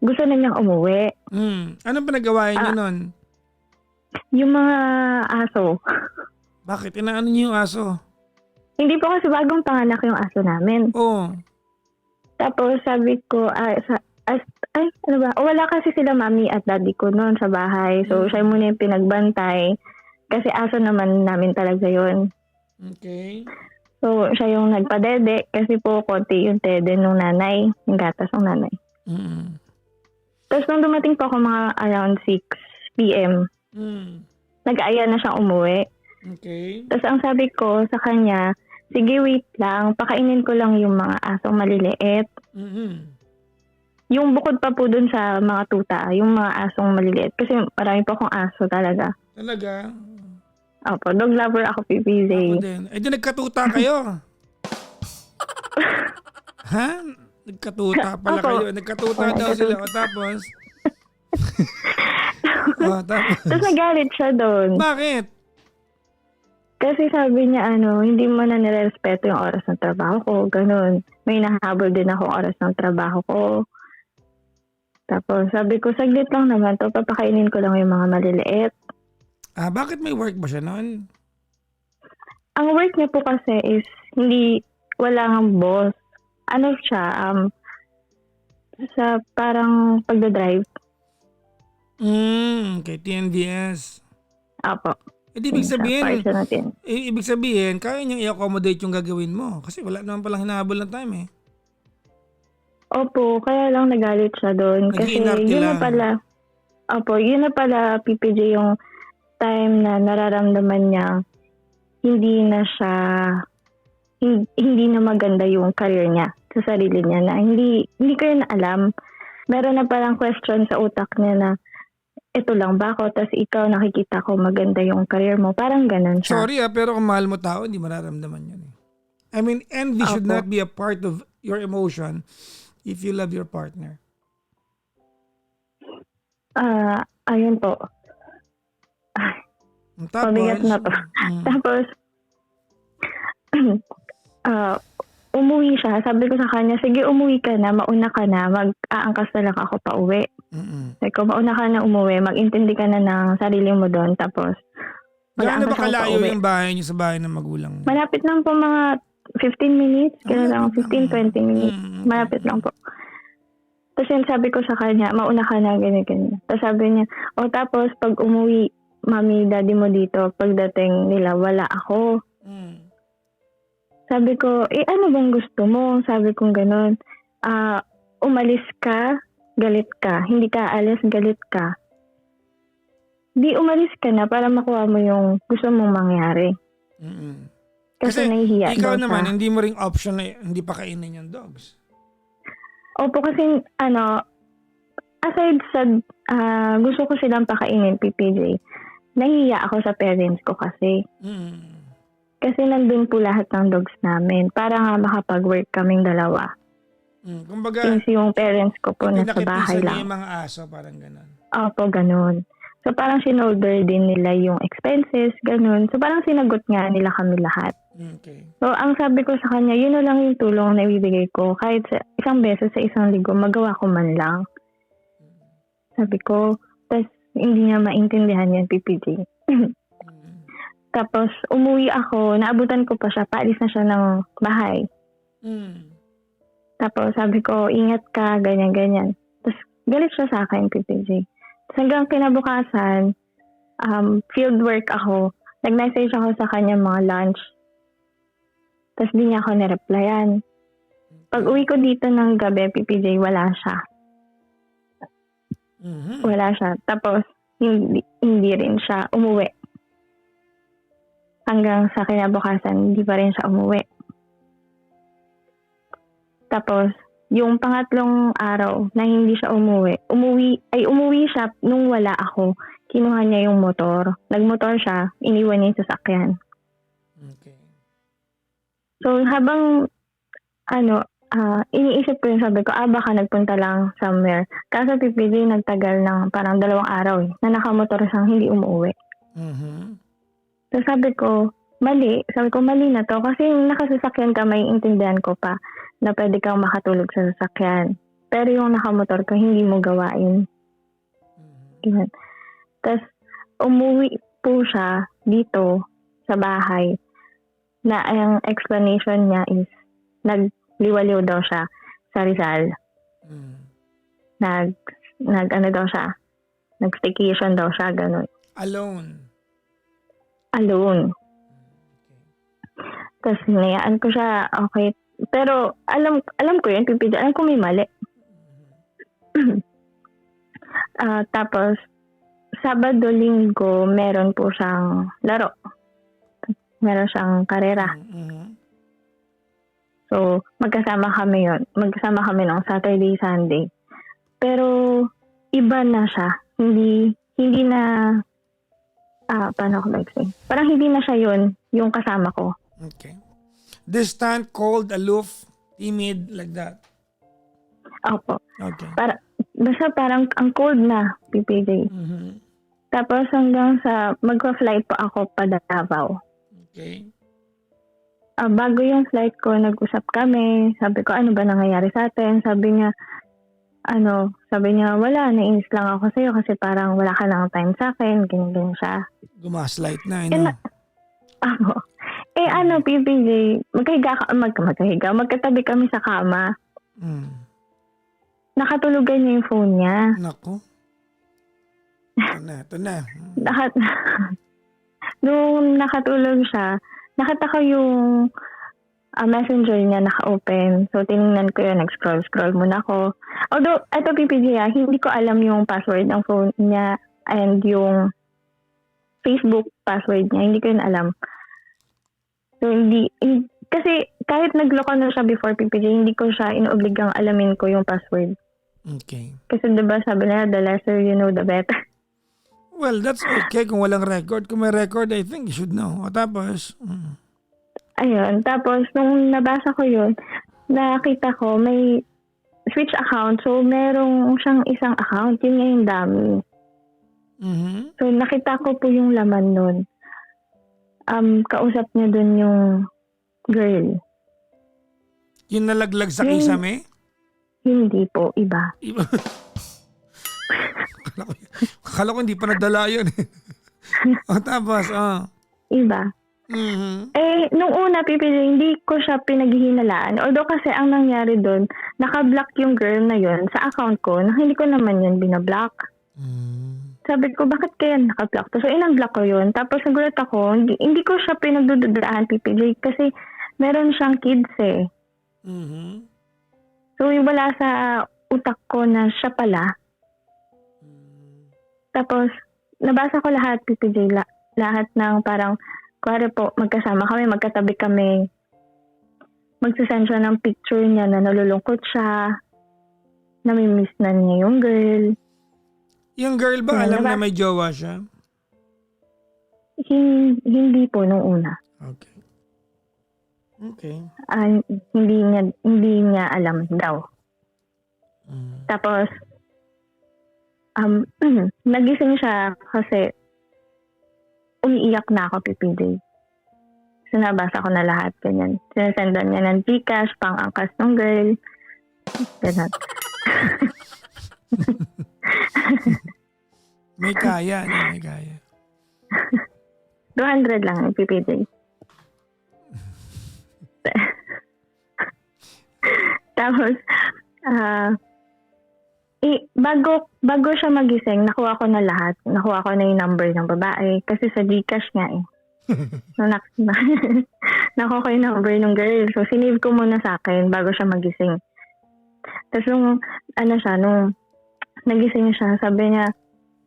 B: Gusto na niyang umuwi.
A: Anong pinag-awayan nyo nun?
B: Yung mga aso.
A: Bakit? Inaano niyo yung aso?
B: Hindi po kasi bagong panganak yung aso namin.
A: Oo.
B: Tapos sabi ko, ano ba? Wala kasi sila mami at daddy ko noon sa bahay. So, siya muna yung pinagbantay. Kasi aso naman namin talaga yon.
A: Okay.
B: So, siya yung nagpadede. Kasi po, konti yung tede nung nanay. Yung gatas ng nanay. Tapos, nung dumating po ako mga around 6 p.m., nag-aaya na siyang umuwi.
A: Okay.
B: Tapos, ang sabi ko sa kanya, sige, wait lang. Pakainin ko lang yung mga asong maliliit. Yung bukod pa po dun sa mga tuta, yung mga asong maliliit. Kasi marami po akong aso talaga.
A: Talaga?
B: Opo, dog lover ako, PPJ.
A: Ako din. Di nagkatuta kayo. Ha? Nagkatuta pala
B: Opo.
A: kayo. Nagkatuta daw sila. O tapos? Tapos?
B: Tapos nagalit siya doon.
A: Bakit?
B: Kasi sabi niya, hindi mo na nirespeto yung oras ng trabaho ko. Ganun. May nahabol din akong oras ng trabaho ko. Tapos sabi ko, saglit lang naman to. Papakainin ko lang yung mga maliliit.
A: Bakit may work ba siya noon?
B: Ang work niya po kasi is wala ng boss. Ano siya, sa parang pagdadrive.
A: Okay, TNVS.
B: Apo.
A: Ibig sabihin,
B: Sa natin.
A: ibig sabihin, kaya niyang i-accommodate yung gagawin mo. Kasi wala naman palang hinahabol ng time eh.
B: Opo, kaya lang nagalit siya doon. Kasi
A: Nag-iinarte
B: yun na
A: lang.
B: pala, yun na pala, PPJ, yung time na nararamdaman niya, hindi na maganda yung career niya sa sarili niya na hindi ko yun alam. Meron na parang question sa utak niya na, ito lang ba ako? Tapos ikaw nakikita ko maganda yung career mo. Parang ganun siya.
A: Sorry pero kung mahal mo tao, hindi mararamdaman yun eh. I mean, envy should not be a part of your emotion if you love your partner.
B: Ayun po.
A: Tapos,
B: Pabigat na to. Tapos, umuwi siya. Sabi ko sa kanya, sige umuwi ka na, mauna ka na, mag-aangkas na lang ako pa uwi. Sabi ko, mauna ka na umuwi, mag-intindi ka na ng sarili mo doon, tapos
A: gaano ba
B: mag-aangkas ako pa
A: kalayo
B: uwi.
A: yung bahay niyo sa bahay ng magulang mo?
B: Malapit lang po mga 15 minutes, kaya lang 15-20 minutes. Malapit lang po. Tapos yun sabi ko sa kanya, mauna ka na, ganyan. Tapos sabi niya, tapos pag umuwi, mami, daddy mo dito, pagdating nila, wala ako. Sabi ko, ano bang gusto mo? Sabi ko gano'n. Umalis ka, galit ka. Hindi ka alis, galit ka. Di umalis ka na para makuha mo yung gusto mong mangyari. Kasi nahihiya
A: ikaw
B: daw
A: naman,
B: siya.
A: hindi mo ring option na hindi pa kainin yung dogs.
B: Opo, kasi aside sa gusto ko silang pakainin, PPJ, nahihiya ako sa parents ko kasi. Kasi nandun po lahat ng dogs namin para nga makapag-work kaming dalawa.
A: Kumbaga,
B: Since yung parents ko po nasa bahay
A: niya
B: lang.
A: yung mga aso, parang gano'n.
B: Opo, ganun. So parang sinolder din nila yung expenses, ganun. So parang sinagot nga nila kami lahat.
A: Okay.
B: So ang sabi ko sa kanya, yun na lang yung tulong na ibibigay ko. Kahit sa isang beses sa isang linggo, magawa ko man lang. Sabi ko, tapos hindi niya maintindihan yan, PPJ. Tapos umuwi ako, naabutan ko pa siya, paalis na siya ng bahay. Tapos sabi ko, ingat ka, ganyan-ganyan. Tapos galit siya sa akin, PPJ. Tapos hanggang kinabukasan, field work ako. Nag-message ako sa kanya mga lunch. Tapos di niya ako nireplyan. Pag uwi ko dito ng gabi, PPJ, wala siya.
A: Mhm.
B: Wala siya. Tapos, hindi rin siya umuwi. Hanggang sa kinabukasan, hindi pa rin siya umuwi. Tapos, yung pangatlong araw na hindi siya umuwi siya nung wala ako. Kinuha niya yung motor. Nagmotor siya, iniwan niya yung sasakyan.
A: Okay.
B: So, habang, iniisip ko yung sabi ko, baka nagpunta lang somewhere. Kaso pipili, nagtagal ng parang 2 araw na nakamotor siyang hindi umuwi.
A: Mhm.
B: So, sabi ko, mali na to. Kasi yung nakasasakyan ka, may intindihan ko pa na pwede kang makatulog sa sasakyan. Pero yung nakamotor ka, hindi mo gawain. Ganun. Tapos, umuwi po siya dito sa bahay na ang explanation niya is nagliwaliw daw siya sa Rizal.
A: Mm.
B: Nag daw siya, nag-staycation daw siya, ganun.
A: Alone.
B: Alone.
A: Okay.
B: Tapos, hinayaan ko siya, okay. Pero, alam ko yun, pipili. Alam ko may mali. Tapos, Sabado, Linggo, meron po siyang laro. Meron siyang karera.
A: Mhm.
B: So, magkasama kami nung Saturday, Sunday. Pero, iba na siya. Hindi na, paano ko ba-explain? Parang hindi na siya yung kasama ko.
A: Okay. Distant, cold, aloof, timid, like that.
B: Opo.
A: Okay.
B: Basta parang ang cold na, PPJ.
A: Mhm.
B: Tapos hanggang sa magpa-flight pa ako pa Davao.
A: Okay.
B: Bago yung flight ko, nag-usap kami. Sabi ko, ano ba nangyayari sa atin? Sabi niya, wala, nainis lang ako sa'yo kasi parang wala ka lang time sa akin. Ganyan siya.
A: Gumaslight na,
B: Ako. PPJ, magkatabi kami sa kama.
A: Mm.
B: Nakatulugan niya yung phone niya.
A: Nako. Ito na.
B: Nung nakatulog siya, nakita ko yung messenger niya naka-open. So, tinignan ko yun, nag-scroll muna ako. Although, ito PPG, hindi ko alam yung password ng phone niya and yung Facebook password niya. Hindi ko yun alam. So, kasi kahit nagloko na siya before PPG, hindi ko siya inobligang alamin ko yung password.
A: Okay.
B: Kasi diba sabi nila, the lesser you know, the better.
A: Well, that's okay kung walang record. Kung may record, I think you should know. O tapos,
B: Ayun. Tapos, nung nabasa ko yun, nakita ko may switch account. So, merong siyang isang account. Yun nga yung dami.
A: mhm.
B: So, nakita ko po yung laman nun. Kausap niya dun yung girl.
A: Yung nalaglag sa
B: Yung-
A: kisame?
B: Hindi po, iba.
A: Iba. Akala ko hindi pa nadala yun. O tapos,
B: Iba.
A: mhm.
B: Nung una, pipili, hindi ko siya pinaghihinalaan. Although kasi ang nangyari dun, naka-block yung girl na yun sa account ko na hindi ko naman yun binablock.
A: Mm.
B: Sabi ko, bakit kaya naka-block to? So, in-unblock ko yun. Tapos nagulat ako, hindi ko siya pinagdududaan, PPJ, kasi meron siyang kids eh.
A: Mhm.
B: So, wala sa utak ko na siya pala. Tapos, nabasa ko lahat, PPJ, lahat ng parang, kuwari po, magkasama kami, magkatabi kami. Magsasend siya ng picture niya na nalulungkot siya, namimiss na niya yung girl.
A: Yung girl ba
B: Yeah,
A: alam
B: diba?
A: na may jowa siya?
B: Hindi po nung una.
A: Okay. Okay.
B: Hindi niya alam daw.
A: Mm.
B: Tapos, nagising siya kasi umiiyak na ako, PPJ. So, nabasa ko na lahat, ganyan. Sinasendan niya ng Gcash, pang-angkas ng girl. Ganyan.
A: May kaya, may kaya.
B: 200 lang, PPJ. Tapos, bago siya magising, nakuha ko na lahat. Nakuha ko na yung number ng babae. Kasi sa Gcash nga eh. So, nakuha ko yung number ng girl. So, sinave ko muna sa akin bago siya magising. Tapos, nung nagising siya. Sabi niya,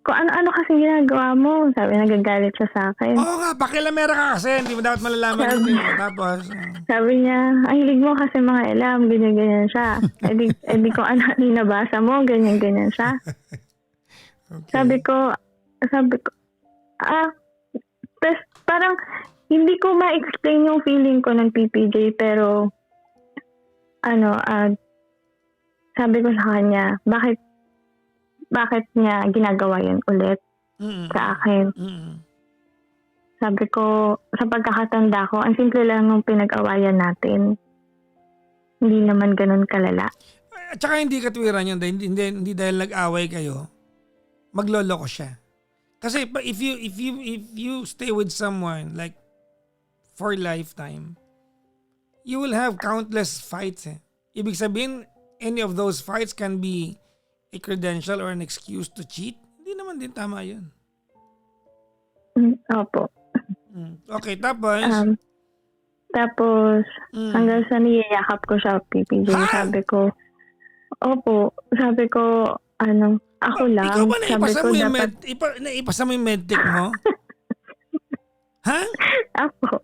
B: kung ano-ano kasi ginagawa mo. Sabi, nagagalit siya sa akin.
A: Oo nga, pakilamera ka kasi. Hindi mo dapat malalaman
B: Sabi-
A: yun. Tapos,
B: Sabi niya, ang hilig mo kasi mga alam, ganyan-ganyan siya. Edi kung ano yung nabasa mo, ganyan-ganyan siya.
A: okay.
B: Sabi ko, tas parang hindi ko ma-explain yung feeling ko ng PPJ, pero sabi ko sa kanya, bakit niya ginagawa yun ulit
A: Mm-mm.
B: sa akin?
A: Mm-mm.
B: Sabi ko, sa pagkakatanda ko, ang simple lang ng pinag-awayan natin. Hindi naman ganun kalala.
A: At saka hindi katwiran yun. Hindi dahil nag-away kayo, magloloko siya. Kasi if you stay with someone like for lifetime, you will have countless fights. Ibig sabihin, any of those fights can be a credential or an excuse to cheat. Hindi naman din tama yun.
B: Opo.
A: Okay, tapos?
B: Tapos, hanggang sa niyayakap ko siya, PPJ, sabi ko, ako lang.
A: Ikaw ba
B: sabi
A: naipasa
B: ko
A: mo yung
B: dapat,
A: naipasa mo yung medtech mo? Ha?
B: Ako.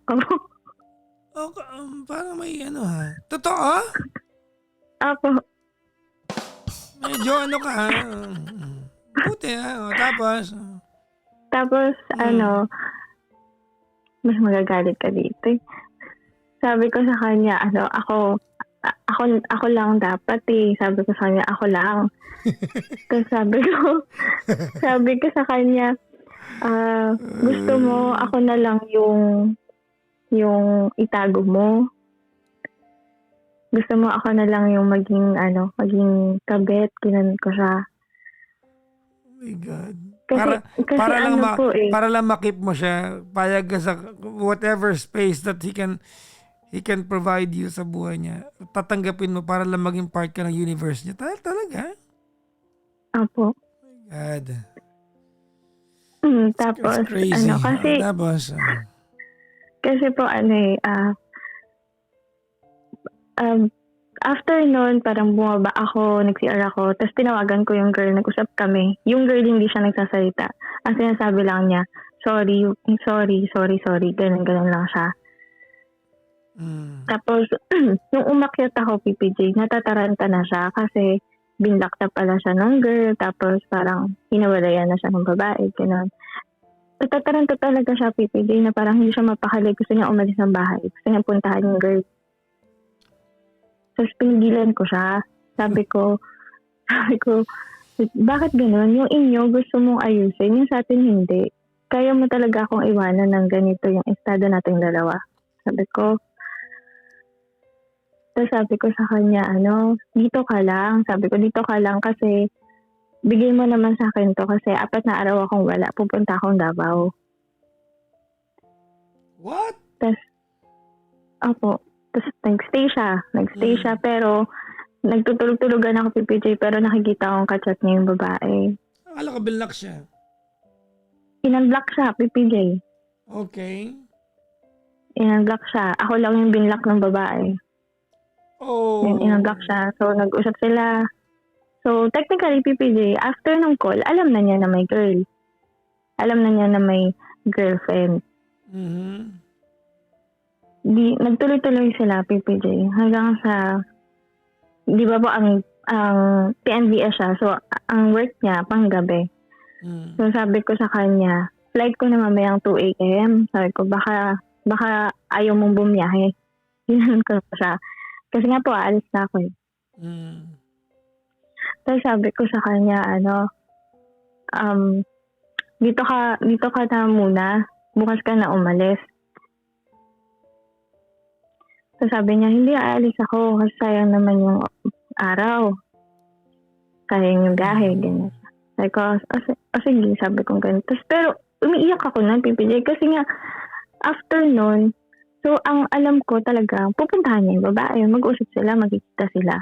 A: Okay, parang may ha? Totoo?
B: Ako.
A: Medyo ka ha? Buti ha? Tapos?
B: Tapos, mas magagalit ka dito. Sabi ko sa kanya, ako lang dapat Sabi ko sa kanya, ako lang. Tapos sabi ko sa kanya, gusto mo, ako na lang yung itago mo. Gusto mo, ako na lang yung maging kabit. Ginan ko siya.
A: Oh my God.
B: Kasi
A: Para lang makip mo siya, payag ka sa whatever space that he can provide you sa buhay niya. Tatanggapin mo para lang maging part ka ng universe niya. Talaga?
B: Opo.
A: Oh my God.
B: Tapos,
A: It's crazy.
B: Kasi po, after nun, parang bumaba ako, nag-CR ako, tapos tinawagan ko yung girl, nag-usap kami. Yung girl hindi siya nagsasalita. Ang sinasabi lang niya, sorry, ganun lang siya. Tapos, nung umakyat ako, PPJ, natataranta na siya kasi binlock na pala siya ng girl, tapos parang hinawalayan na siya ng babae, ganun. Natataranta talaga siya, PPJ, na parang hindi siya mapakali. Gusto niya umalis ng bahay. Gusto niya puntahan yung girl. Tapos pinigilan ko siya. Sabi ko, bakit ganun? Yung inyo gusto mong ayusin, yung sa atin hindi. Kaya mo talaga akong iwanan ng ganito yung estado nating dalawa. Sabi ko. Tapos sabi ko sa kanya, dito ka lang. Sabi ko, dito ka lang kasi bigay mo naman sa akin to kasi 4 na araw akong wala. Pupunta akong Davao.
A: What?
B: Tapos nagstay siya pero nagtutulog-tulogan ako, PPJ, pero nakikita akong kachat niya yung babae.
A: Akala ko binlock siya.
B: In-unblock siya, PPJ.
A: Okay.
B: In-unblock siya. Ako lang yung binlock ng babae.
A: Oh.
B: In-unblock siya. So, nag-usap sila. So, technically, PPJ, after ng call, alam na niya na may girl. Alam na niya na may girlfriend.
A: Mm-hmm.
B: Nagtuloy-tuloy sila, PPJ, hanggang sa, di ba po, ang PNVS siya, so, ang work niya, panggabi. So, sabi ko sa kanya, flight ko na mamayang 2 a.m. Sabi ko, baka ayaw mong bumiyahe. Ginan ko siya. Kasi nga po, aalis na ako eh. So, sabi ko sa kanya, dito ka na muna, bukas ka na umalis. So sabi niya, hindi, aalis ako kasi sayang naman yung araw. Sayang yung gahe, ganyan. Sabi ko, sige, sabi ko ganito. Pero umiiyak ako nun, PPJ, kasi nga, after nun, so ang alam ko talaga, pupuntahan niya yung babae, mag-usap sila, magkikita sila.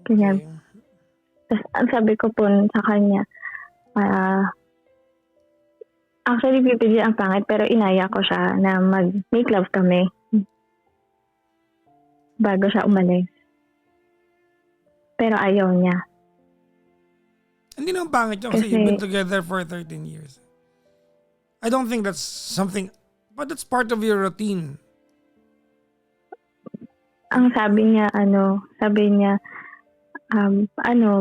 B: Ganyan.
A: Okay.
B: Tapos ang sabi ko po sa kanya, actually, PPJ ang pangit, pero inaya ko siya na mag-make love kami bago siya umalis. Pero ayaw niya.
A: Hindi naman pangit yun kasi
B: Kasi-
A: you've been together for 13 years. I don't think that's something, but that's part of your routine.
B: Ang sabi niya,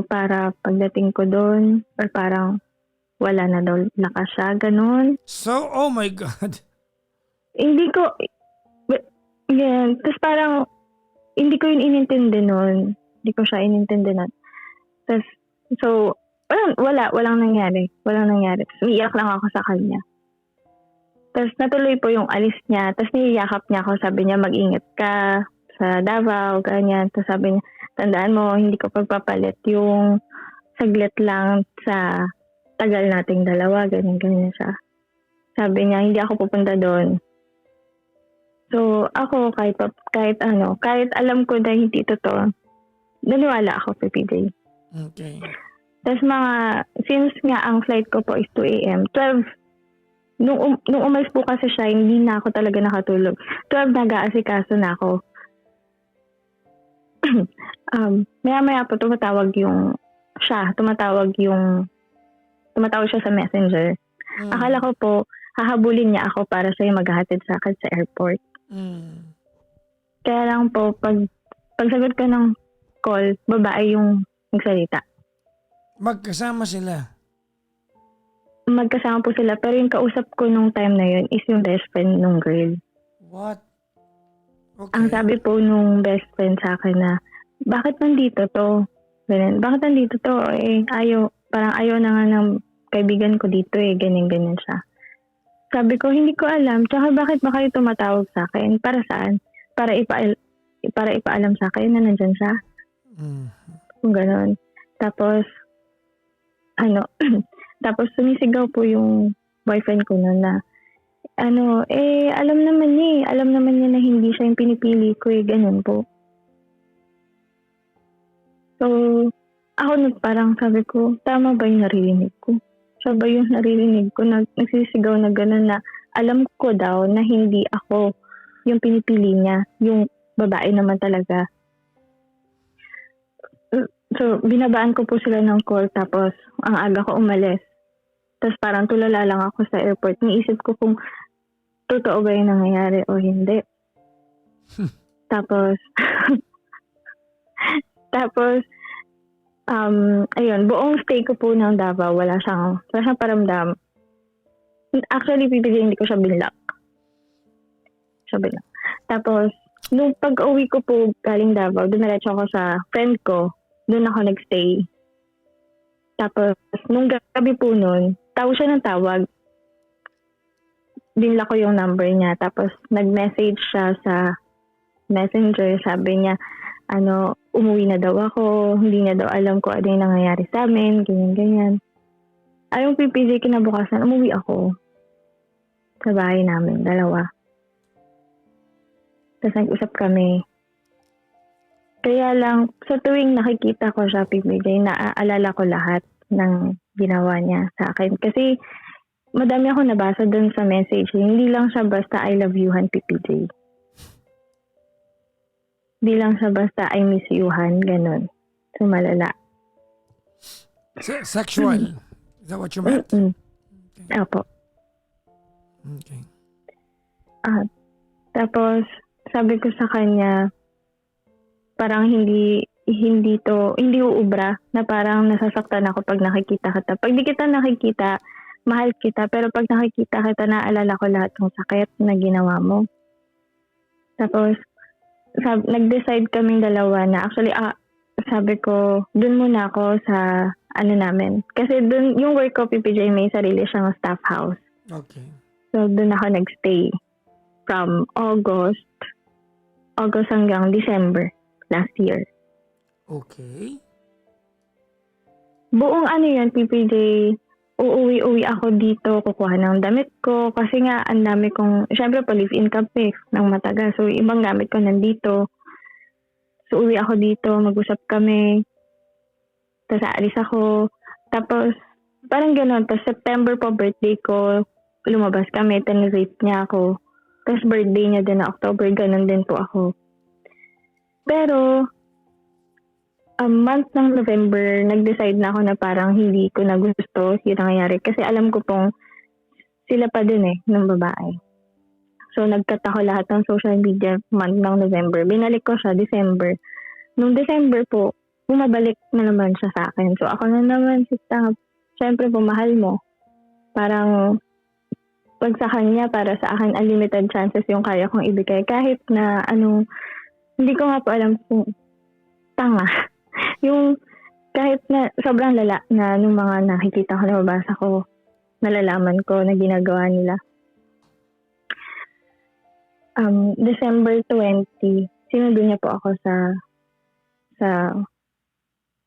B: para pagdating ko doon, or parang wala na daw lakas siya, ganun.
A: So, oh my God.
B: Hindi ko, yan, tapos parang, hindi ko yun inintindi nun. Hindi ko siya inintindi nun. Tapos, so, walang nangyari. Walang nangyari. Tapos, umiiyak lang ako sa kanya. Tapos, natuloy po yung alis niya. Tapos, niyayakap niya ako. Sabi niya, mag-ingat ka sa Davao, ganyan. Tapos, sabi niya, tandaan mo, hindi ko pagpapalit yung saglit lang sa tagal nating dalawa, ganyan siya. Sabi niya, hindi ako pupunta doon. So, ako, kahit alam ko na hindi totoo, naniwala ako kay PJ.
A: Okay.
B: Tapos since nga ang flight ko po is 2 a.m., 12, nung umalis po kasi siya, hindi na ako talaga nakatulog. 12, nag-aasikaso na ako. Maya-maya po tumatawag siya sa messenger. Akala ko po, hahabulin niya ako para siya yung maghahatid sa akin sa airport. Kaya lang po, pag sagot ko ng call, babae yung nagsalita.
A: Magkasama sila.
B: Magkasama po sila, pero yung kausap ko nung time na yun is yung best friend nung girl.
A: What? Okay.
B: Ang sabi po nung best friend sa akin na, bakit nandito to? Ganun. Bakit nandito to? Parang ayaw na nga ng kaibigan ko dito ganyan siya. Sabi ko, hindi ko alam. Tsaka bakit ba kayo tumatawag sa akin? Para saan? Para ipaalam sa akin na nandyan siya. Kung gano'n. Tapos, tapos sumisigaw po yung boyfriend ko noon na, alam naman niya na hindi siya yung pinipili ko ganun po. So, ako parang sabi ko, tama ba yung naririnig ko? Siya ba yung naririnig ko na nagsisigaw na gano'n na alam ko daw na hindi ako yung pinipili niya, yung babae naman talaga. So, binabaan ko po sila ng call tapos ang aga ko umalis. Tapos parang tulala lang ako sa airport. Niisip ko kung totoo ba yung nangyayari o hindi. Tapos, ayun, buong stay ko po ng Davao, wala siyang paramdam. Actually, hindi ko siya binlock. Tapos, nung pag-uwi ko po galing Davao, dumiretso ako sa friend ko, doon ako nagstay. Tapos, nung gabi po nun, tawag siya ng tawag. Binlock ko yung number niya. Tapos, nag-message siya sa messenger. Sabi niya, umuwi na daw ako, hindi na daw alam ko ano yung nangyayari sa amin, ganyan. Ayong PPJ kinabukasan, umuwi ako sa bahay namin, dalawa. Tapos nag-usap kami. Kaya lang, sa tuwing nakikita ko siya, PPJ, naaalala ko lahat ng ginawa niya sa akin. Kasi madami ako nabasa dun sa message. Hindi lang siya basta I love you-han, PPJ. Di lang siya basta I miss you-han, ganun. So, malala.
A: Sexual? Is that what you meant?
B: Okay. Apo.
A: Okay.
B: Tapos, sabi ko sa kanya, parang hindi uubra, na parang nasasaktan ako pag nakikita kita. Pag di kita nakikita, mahal kita, pero pag nakikita kita, naalala ko lahat ng sakit na ginawa mo. Tapos, nag-decide kaming dalawa na actually, sabi ko, dun muna ako sa namin. Kasi dun, yung work ko, PPJ, may sarili siyang staff house.
A: Okay.
B: So, dun ako nagstay from August hanggang December last year.
A: Okay.
B: Buong yan, PPJ, uuwi ako dito, kukuha ng damit ko. Kasi nga, ang dami kong, syempre pa live-in kami ng matagal. So, ibang gamit ko nandito. So, uwi ako dito, mag-usap kami. Tapos, aalis ako. Tapos, parang gano'n. Tapos, September po, birthday ko. Lumabas kami, rape niya ako. Tapos, birthday niya din na October, gano'n din po ako. Pero, month ng November, nag-decide na ako na parang hindi ko na gusto yung nangyayari. Kasi alam ko pong sila pa din ng babae. So, nag-cut ako lahat ng social media month ng November. Binalik ko siya December. Nung December po, bumabalik na naman siya sa akin. So, ako na naman, syempre po, mahal mo. Parang, pag sa kanya, para sa akin, unlimited chances yung kaya kong ibigay. Kahit na, hindi ko nga po alam kung tanga. Yung, kahit na sobrang lala na nung mga nakikita ko, nababasa ko, nalalaman ko na ginagawa nila. December 20, sinundo niya po ako sa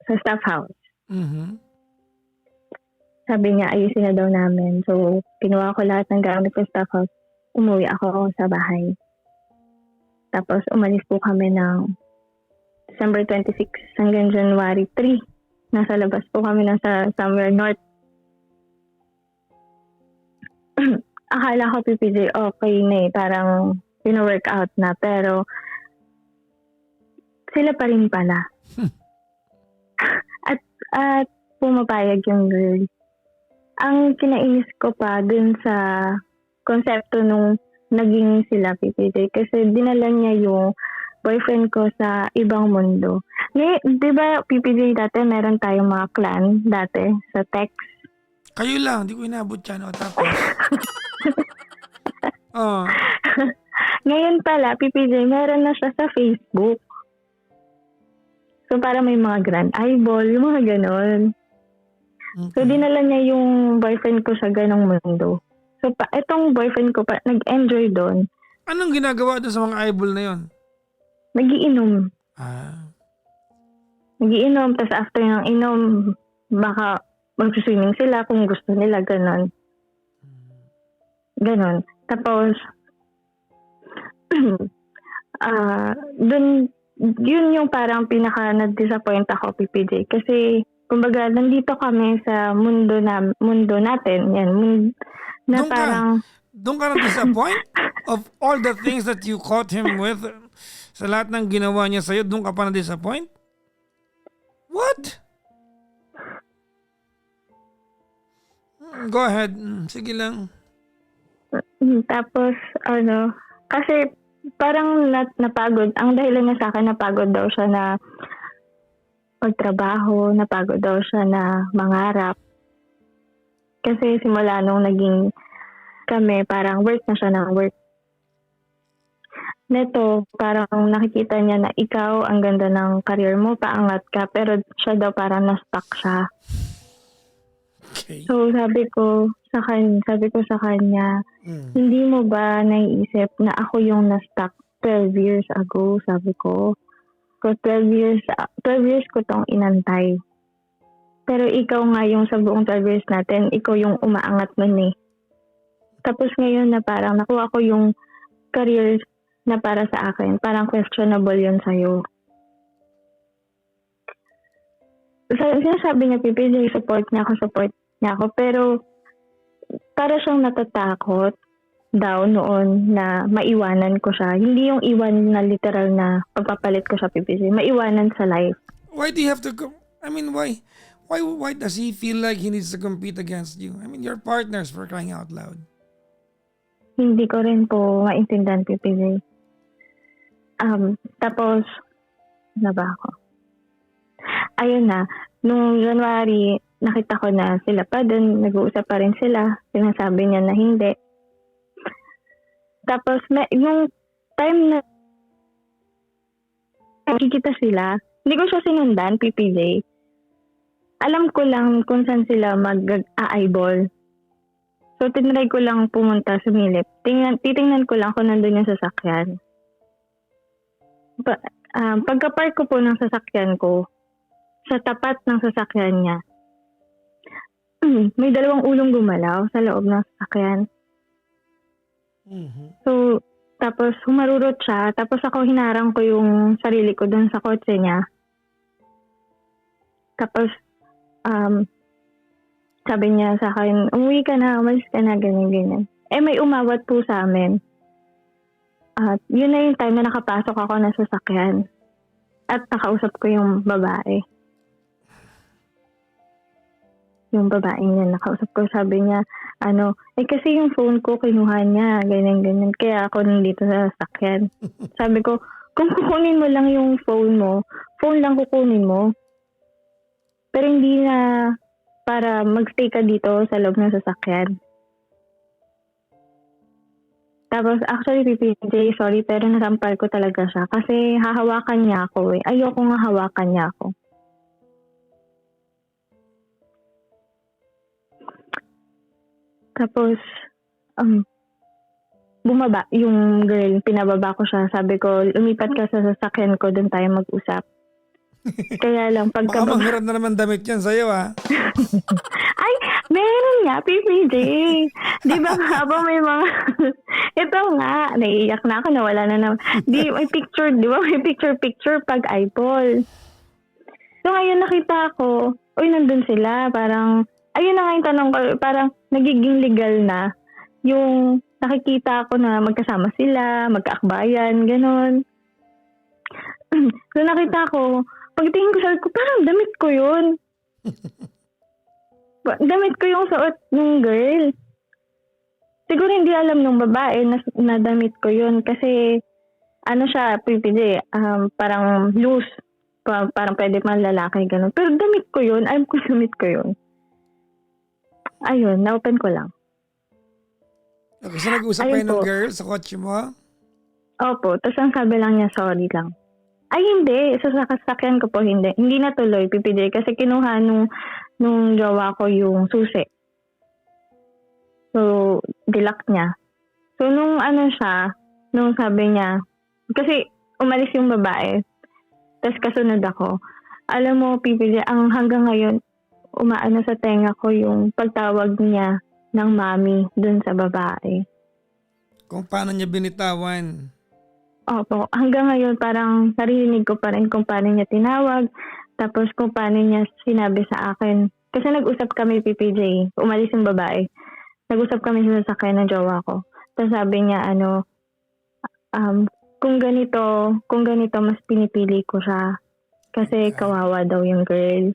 B: staff house.
A: Mhm.
B: Sabi niya, ayusin na daw namin. So, kinuha ko lahat ng gamit ko sa staff house. Umuwi ako sa bahay. Tapos, umalis po kami ng December 26 hanggang January 3. Nasa labas po kami, nasa somewhere north. Akala ko, PPJ, okay na parang pino-workout na. Pero, sila pa rin pala. At pumapayag yung girl. Ang kinainis ko pa dun sa konsepto nung naging sila, PPJ, kasi dinala niya yung boyfriend ko sa ibang mundo. Di ba, PPJ, dati meron tayong mga clan dati sa text?
A: Kayo lang, hindi ko inabot yan. O, tapos? Oh.
B: Ngayon pala, PPJ, meron na siya sa Facebook. So, para may mga grand eyeball, yung mga ganon.
A: Okay.
B: So, dinala niya yung boyfriend ko sa ganong mundo. So, itong boyfriend ko, nag-enjoy doon.
A: Anong ginagawa doon sa mga eyeball na yon?
B: Nagiinom. Nagiinom, tapos after ng inom, baka mag-swimming sila kung gusto nila, ganon. Ganon. Tapos, dun, yun yung parang pinaka na-disappoint ako, PPJ. Kasi, kumbaga, nandito kami sa mundo natin. Yan, na
A: Doon
B: parang...
A: Doon ka na-disappoint? Of all the things that you caught him with, sa lahat ng ginawa niya sa'yo, doon ka pa na-disappoint? What? Go ahead. Sige lang.
B: Tapos, kasi parang napagod. Ang dahilan niya sa akin, napagod daw siya na pagtrabaho, napagod daw siya na mangarap. Kasi simula nung naging kami, parang work na siya ng work. Neto, parang nakikita niya na ikaw, ang ganda ng career mo, paangat ka, pero siya daw parang na-stuck siya.
A: Okay.
B: So sabi ko sa kanya, hindi mo ba naiisip na ako yung na-stuck 12 years ago, sabi ko. So 12 years ko tong inantay. Pero ikaw nga yung sa buong 12 years natin, ikaw yung umaangat nun eh. Tapos ngayon na parang nakuha ko yung career na para sa akin, parang questionable yun sa'yo. Sinasabi niya, PPJ, support niya ako, pero para siyang natatakot daw noon na maiwanan ko siya. Hindi yung iwan na literal na pagpapalit ko siya, PPJ. Maiwanan sa life.
A: Why do you have to why? Why does he feel like he needs to compete against you? I mean, you're partners, for crying out loud.
B: Hindi ko rin po maintindihan, PPJ. Tapos, na ba ako? Ayun na, nung January, nakita ko na sila pa din, nag-uusap pa rin sila. Sinasabi niya na hindi. Tapos, yung time na nakikita sila, hindi ko siya sinundan, PPJ. Alam ko lang kung saan sila mag-eyeball. So, tinry ko lang pumunta, sumilip. Titingnan ko lang kung nandun yung sasakyan. Pagka-park ko po ng sasakyan ko, sa tapat ng sasakyan niya, may dalawang ulong gumalaw sa loob ng sasakyan. So, tapos humarurot siya, tapos ako hinarang ko yung sarili ko dun sa kotse niya. Tapos, sabi niya sa akin, umuwi ka na, umalis ka na, ganyan. May umawat po sa amin. At yun na yung time na nakapasok ako ng sasakyan. At nakausap ko yung babae. Yung babaeng niya, nakausap ko, sabi niya, kasi yung phone ko kinuha niya, ganyan. Kaya ako nandito sa sasakyan. Sabi ko, kung kukunin mo lang yung phone mo, phone lang kukunin mo. Pero hindi na para magstay ka dito sa loob ng sasakyan. Tapos actually, PPJ, sorry, pero nasampal ko talaga siya kasi hahawakan niya ako eh. Ayoko nga hawakan niya ako. Tapos, bumaba yung girl, pinababa ko siya. Sabi ko, lumipat ka sa sasakyan ko, doon tayo mag-usap. Kaya lang,
A: Baka manghiram na naman damit yan sa'yo
B: Ay, meron nga, PPJ. Di ba nga ba may mga... Ito nga, naiiyak na ako, nawala na naman. Di ba may picture pag eyeball. So ngayon nakita ko, nandun sila, parang, ayun na nga yung tanong ko, parang nagiging legal na yung nakikita ko na magkasama sila, magkaakbayan, gano'n. So nakita ko, pagtingin ko, sabi ko, parang damit ko yun. Damit ko yung suot ng girl. Siguro hindi alam ng babae na damit ko yun kasi siya, PPJ, parang loose. Parang pwede man lalaki, gano'n. Pero damit ko yun, alam ko damit ko yun. Ayun, na-open ko lang.
A: Okay, so nag-usap kayo ng girl sa kotse mo?
B: Opo, tapos ang sabi lang niya, sorry lang. Ay, hindi. Sa sasakyan ko po, hindi. Hindi natuloy, PPJ, kasi kinuha nung jowa ko yung susi. So, dilak niya. So, nung sabi niya, kasi umalis yung babae, tapos kasunod ako. Alam mo, PPJ, ang hanggang ngayon, umaano sa tenga ko yung pagtawag niya ng mami dun sa babae.
A: Kung paano niya binitawan?
B: Opo, hanggang ngayon parang narinig ko pa rin kung paano niya tinawag, tapos kung paano niya sinabi sa akin. Kasi nag-usap kami, PPJ, umalis yung babae. Nag-usap kami sa sasakyan ng jowa ko. Tapos sabi niya, kung ganito mas pinipili ko siya. Kasi kawawa daw yung girl.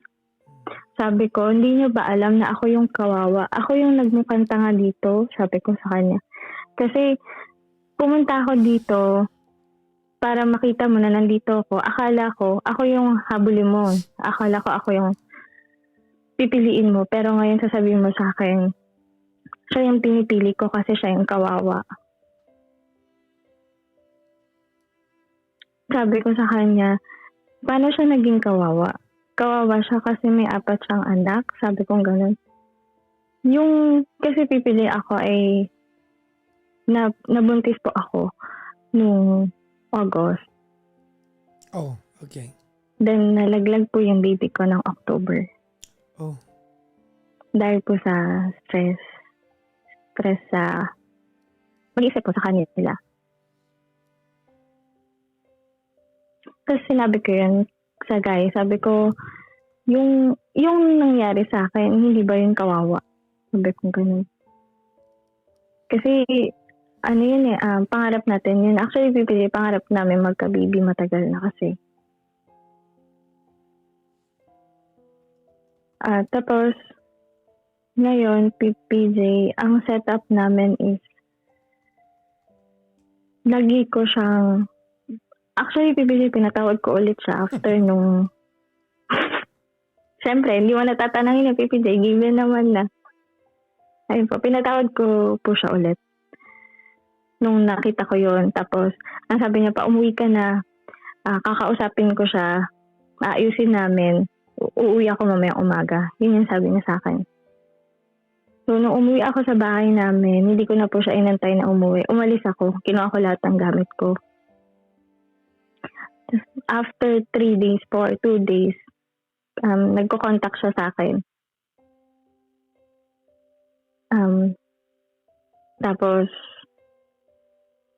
B: Sabi ko, hindi niyo ba alam na ako yung kawawa? Ako yung nagmukhang tanga dito, sabi ko sa kanya. Kasi pumunta ako dito para makita mo na nandito ako. Akala ko, ako yung habulin mo. Akala ko ako yung pipiliin mo. Pero ngayon sasabihin mo sa akin, siya yung pinipili ko kasi siya yung kawawa. Sabi ko sa kanya, paano siya naging kawawa? Kawawa siya kasi may 4 siyang anak. Sabi ko gano'n. Kasi pipili ako ay nabuntis po ako nung August.
A: Oh, okay.
B: Then nalaglag po yung baby ko ng October.
A: Oh.
B: Dahil po sa stress sa mag-isip po sa kanila. Tapos sinabi ko yun sa guy, sabi ko, yung nangyari sa akin, hindi ba yung kawawa? Sabi ko ganun. Kasi, yun pangarap natin yun. Actually, PPJ, pangarap namin magka-baby, matagal na kasi. Tapos, ngayon, PPJ, ang setup namin is, lagi ko siyang, actually, PPJ, pinatawad ko ulit siya after nung, siyempre, hindi mo natatanangin yung PPJ, given naman na. Ayun po, pinatawad ko po siya ulit. Nung nakita ko yun, tapos, ang sabi niya pa, umuwi ka na, kakausapin ko siya, aayusin namin, uuwi ako mamayang umaga. Yun yung sabi niya sa akin. So, nung umuwi ako sa bahay namin, hindi ko na po siya inantay na umuwi. Umalis ako, kinuha ko lahat ng gamit ko. After 3 days po, or 2 days, nagko-contact siya sa akin. Tapos,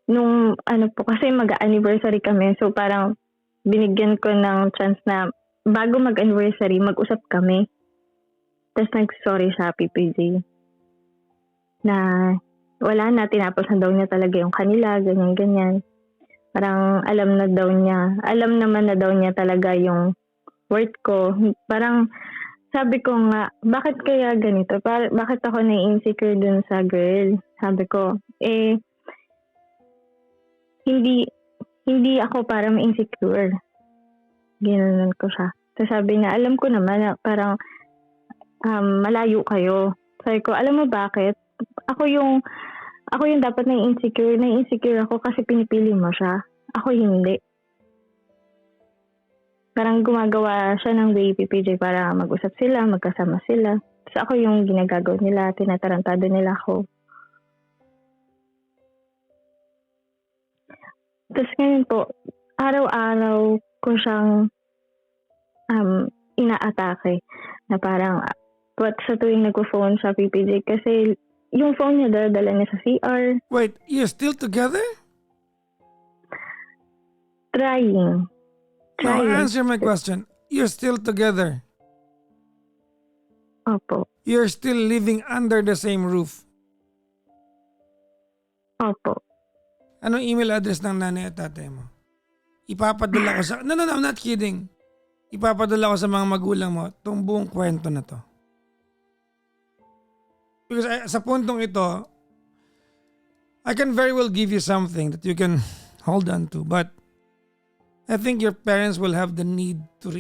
B: nung kasi mag-anniversary kami, so parang binigyan ko ng chance na bago mag-anniversary, mag-usap kami. Tapos nag-sorry siya, PPJ. Na wala na, tinapos na daw niya talaga yung kanila, ganyan-ganyan. Parang alam naman na daw niya talaga yung worth ko. Parang sabi ko nga, bakit kaya ganito? Bakit ako na-insecure dun sa girl? Sabi ko, hindi hindi ako para ma-insecure. Ginanon ko siya. So sabi niya, alam ko naman na parang malayo kayo. Sabi ko, alam mo bakit? Ako yung dapat na-insecure. Na-insecure ako kasi pinipili mo siya. Ako hindi. Parang gumagawa siya ng way, PPJ, para mag-usap sila, magkasama sila. Tapos ako yung ginagagaw nila, tinatarantado nila ako. Tapos ngayon po, araw-araw ko siyang inaatake. Na parang, sa tuwing nagpo-phone sa PPJ, kasi yung phone niya dala niya sa CR.
A: Wait, you're still together?
B: Trying.
A: No, answer my question. You're still together.
B: Opo.
A: You're still living under the same roof.
B: Opo.
A: Anong email address ng nanay at tatay mo? Ipapadala ko sa... No, I'm not kidding. Ipapadala ko sa mga magulang mo itong buong kwento na to. Because sa puntong ito, I can very well give you something that you can hold on to, but I think your parents will have the need to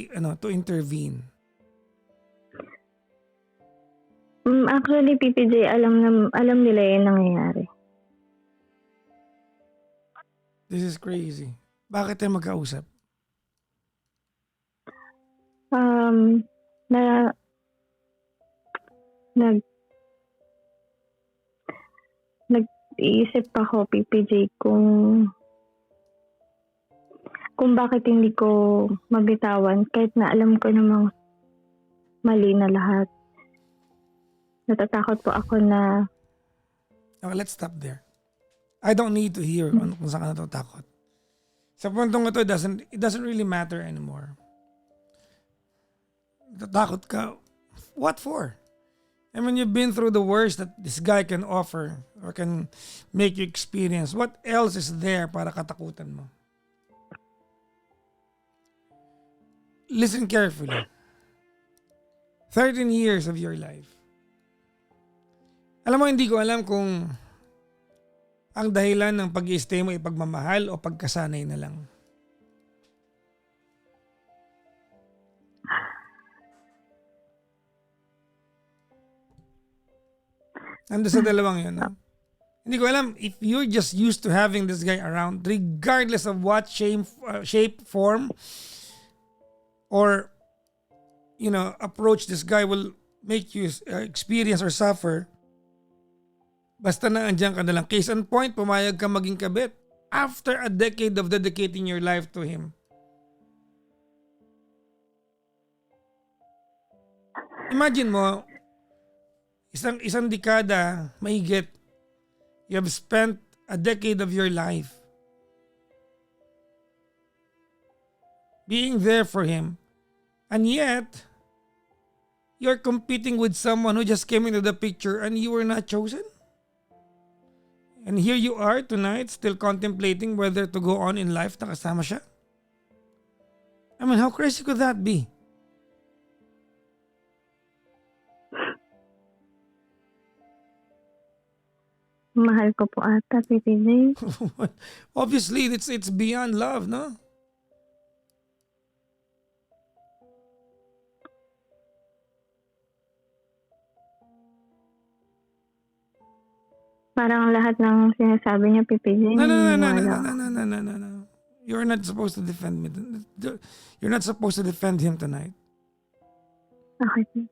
A: intervene.
B: Actually, PPJ, alam nila yung nangyayari.
A: This is crazy. Bakit tayo magkausap?
B: Nag-iisip ako, PPJ, kung bakit hindi ko mabitawan kahit na alam ko namang mali na lahat. Natatakot po ako na...
A: Okay, let's stop there. I don't need to hear kung saan ka natatakot. Sa puntong ito, it doesn't really matter anymore. Natatakot ka. What for? I mean, you've been through the worst that this guy can offer or can make you experience. What else is there para katakutan mo? Listen carefully. 13 years of your life. Alam mo, hindi ko alam kung ang dahilan ng pag-i-stay mo ay pagmamahal o pagkasanay na lang. Nandun sa dalawang yun. No? Hindi ko alam if you're just used to having this guy around regardless of what shape, form, or approach this guy will make you experience or suffer. Basta na andyan ka na lang. Case in point, pumayag ka maging kabit after a decade of dedicating your life to him. Imagine mo, isang dekada, mahigit, you have spent a decade of your life being there for him, and yet, you're competing with someone who just came into the picture and you were not chosen? And here you are tonight still contemplating whether to go on in life na kasama siya? I mean, how crazy could that be?
B: Mahal ko po ata, PPJ.
A: Obviously, it's beyond love, no?
B: Parang lahat ng sinasabi niya, PPJ.
A: No. You're not supposed to defend me. You're not supposed to defend him tonight.
B: Okay.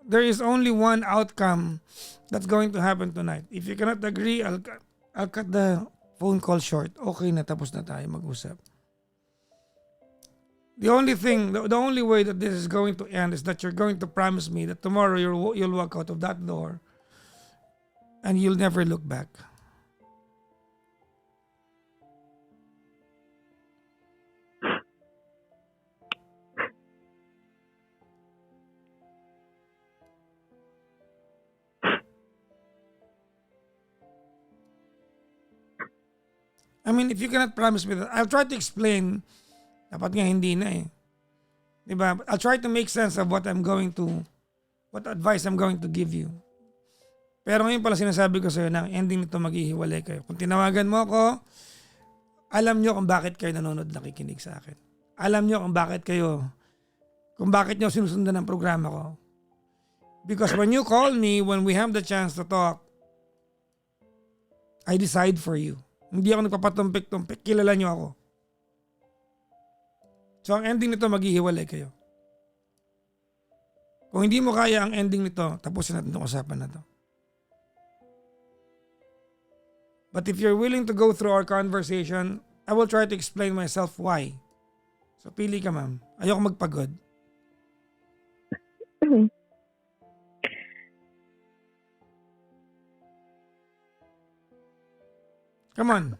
A: There is only one outcome that's going to happen tonight. If you cannot agree, I'll cut the phone call short. Okay na, tapos na tayo mag-usap. The only way that this is going to end is that you're going to promise me that tomorrow you'll walk out of that door and you'll never look back. I mean, if you cannot promise me that, I'll try to explain. Dapat nga hindi na eh. Diba? I'll try to make sense of what advice I'm going to give you. Pero ngayon pala sinasabi ko sa'yo na ang ending nito maghihiwalay kayo. Kung tinawagan mo ako, alam nyo kung bakit kayo nanonood nakikinig sa akin. Alam nyo kung bakit nyo sinusundan ang programa ko. Because when you call me, when we have the chance to talk, I decide for you. Hindi ako nagpapatumpik-tumpik. Kilala nyo ako. So ang ending nito maghihiwalay kayo. Kung hindi mo kaya ang ending nito, tapusin natin itong usapan na to. But if you're willing to go through our conversation, I will try to explain myself why. So pili ka, ma'am. Ayoko magpagod. Come on.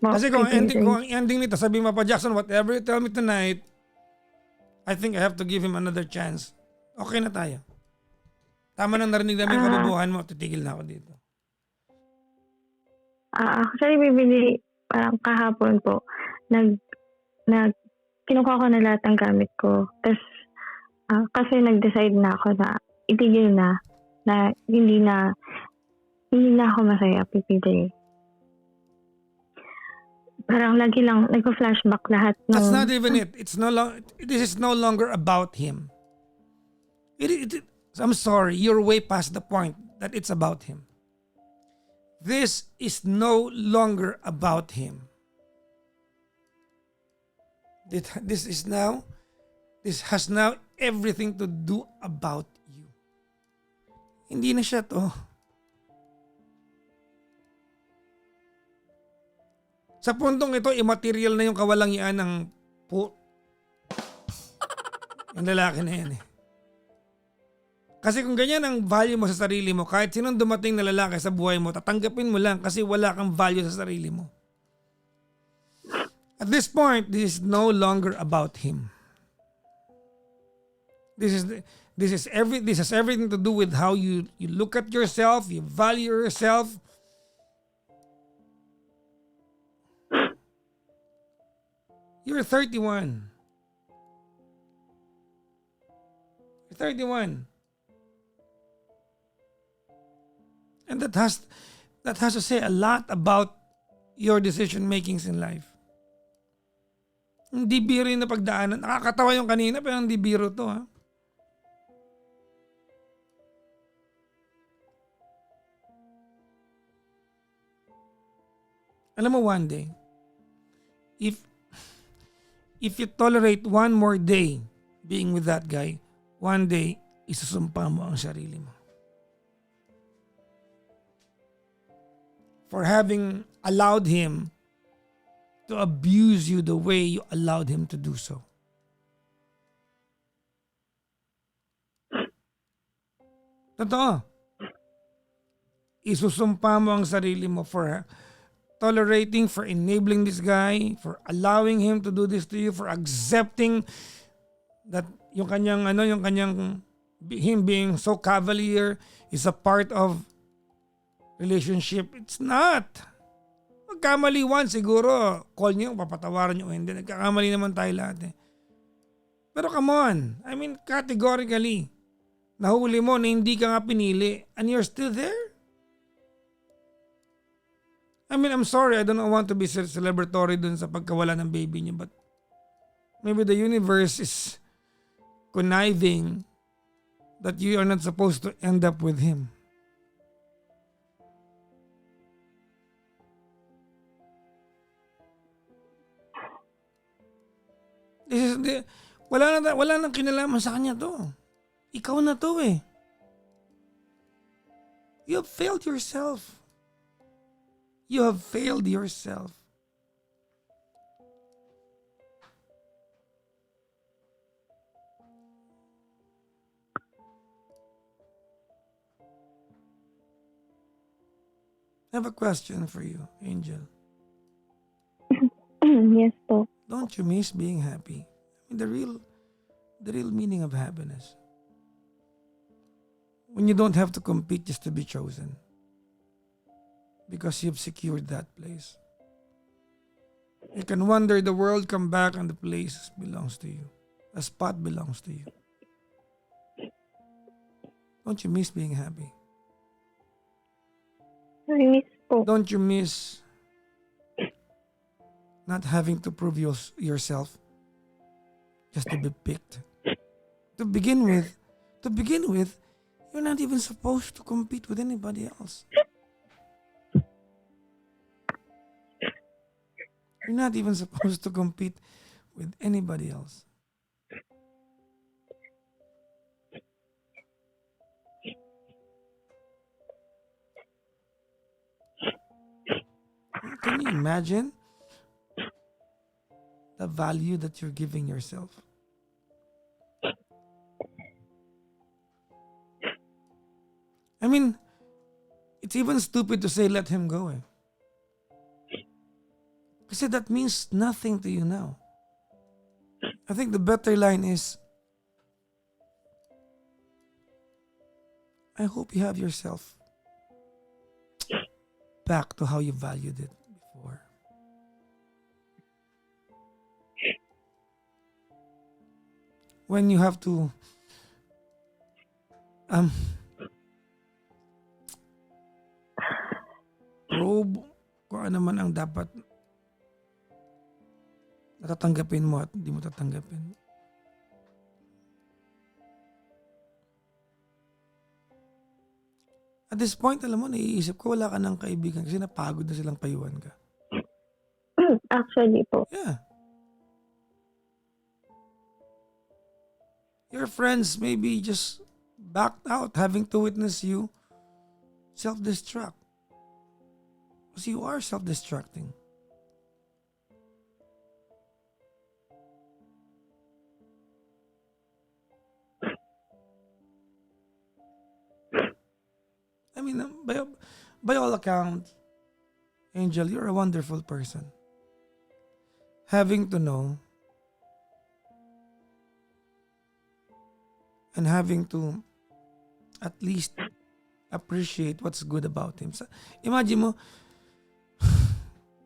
A: Kasi kung ang ending nito, sabi mo pa, Jackson, whatever you tell me tonight, I think I have to give him another chance. Okay na tayo. Tama nang narinig namin yung kabubuhan mo, titigil na ako dito.
B: Actually, bibili, parang kahapon po, kinukuha ko na lahat ng gamit ko. Tapos, kasi nag-decide na ako na itigil na hindi na ako masaya, PPJ. Parang lagi lang, nag-flashback lahat.
A: That's not even it. This is no longer about him. I'm sorry, you're way past the point that it's about him. This is no longer about him. This has now everything to do about you. Hindi na siya to. Sa puntong ito, immaterial na yung kawalangian ng yung lalaki na yan eh. Kasi kung ganyan ang value mo sa sarili mo, kahit sinong dumating na lalaki sa buhay mo, tatanggapin mo lang kasi wala kang value sa sarili mo. At this point, this is no longer about him. This has everything to do with how you look at yourself, you value yourself. You're 31. You're 31. And that has to say a lot about your decision makings in life. Hindi biro yung napagdaanan. Nakakatawa yung kanina pero hindi biro to ha. Alam mo one day, if you tolerate one more day being with that guy, one day isusumpa mo ang sarili mo. For having allowed him to abuse you the way you allowed him to do so. Totoo. Isusumpa mo ang sarili mo for tolerating, for enabling this guy, for allowing him to do this to you, for accepting that yung kanyang him being so cavalier is a part of relationship. It's not. Magkamali once, siguro, call nyo, papatawaran nyo o hindi. Nagkakamali naman tayo lahat eh. Pero come on, I mean, categorically, nahuli mo na hindi ka nga pinili and you're still there? I mean, I'm sorry, I don't want to be celebratory dun sa pagkawala ng baby niyo, but maybe the universe is conniving that you are not supposed to end up with him. Wala nang kinalaman sa kanya to. Ikaw na to eh. You have failed yourself. You have failed yourself. I have a question for you, Angel.
B: Yes po.
A: Don't you miss being happy? I mean, the real meaning of happiness. When you don't have to compete just to be chosen. Because you've secured that place. You can wonder the world come back and the place belongs to you. The spot belongs to you. Don't you miss being happy?
B: Namiss po.
A: Don't you miss not having to prove yourself just to be picked? To begin with, you're not even supposed to compete with anybody else. You're not even supposed to compete with anybody else. Can you imagine the value that you're giving yourself? I mean, it's even stupid to say let him go. Kasi that means nothing to you now. I think the better line is, I hope you have yourself back to how you valued it before. When you have to probe kung ano man ang dapat natatanggapin mo at hindi mo tatanggapin. At this point, alam mo, naiisip ko wala ka ng kaibigan kasi napagod na silang payuhan ka.
B: Actually po.
A: Yeah. Your friends maybe just backed out having to witness you self-destruct. Because you are self-destructing. I mean, by all accounts, Angel, you're a wonderful person. Having to know and having to at least appreciate what's good about him. Imagine mo,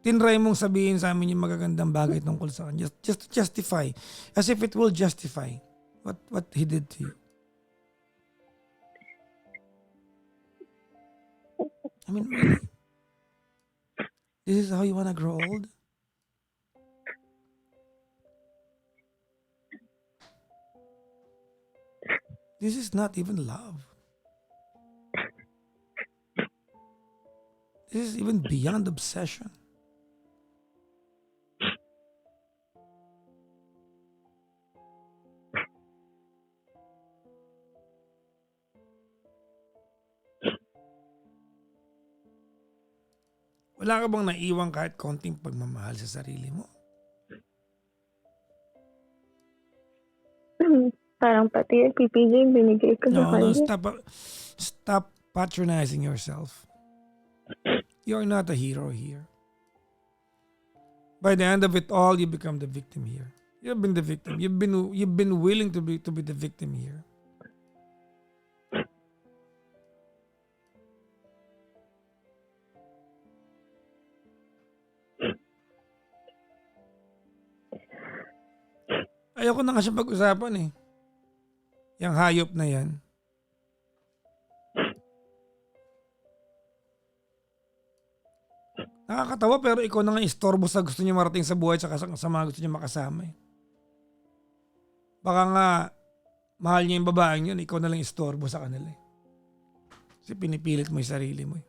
A: tinry mong sabihin sa amin yung magagandang bagay tungkol sa kanya. Just to justify. As if it will justify what he did to you. I mean, really? This is how you wanna grow old? This is not even love. This is even beyond obsession. Wala ka bang naiwang kahit konting pagmamahal sa sarili mo?
B: Parang pati yung PPJ binigay ko sa
A: No,
B: kanya.
A: stop patronizing yourself. You're not a hero here. By the end of it all, you become the victim here. You've been the victim. You've been willing to be the victim here. Ayoko na nga siya pag-usapan eh. Yang hayop na yan. Nakakatawa pero ikaw na nga istorbo sa gusto niya marating sa buhay at sa mga gusto niya makasama eh. Baka nga mahal niya yung babaeng yun, ikaw na lang istorbo sa kanila eh. Kasi pinipilit mo yung sarili mo eh.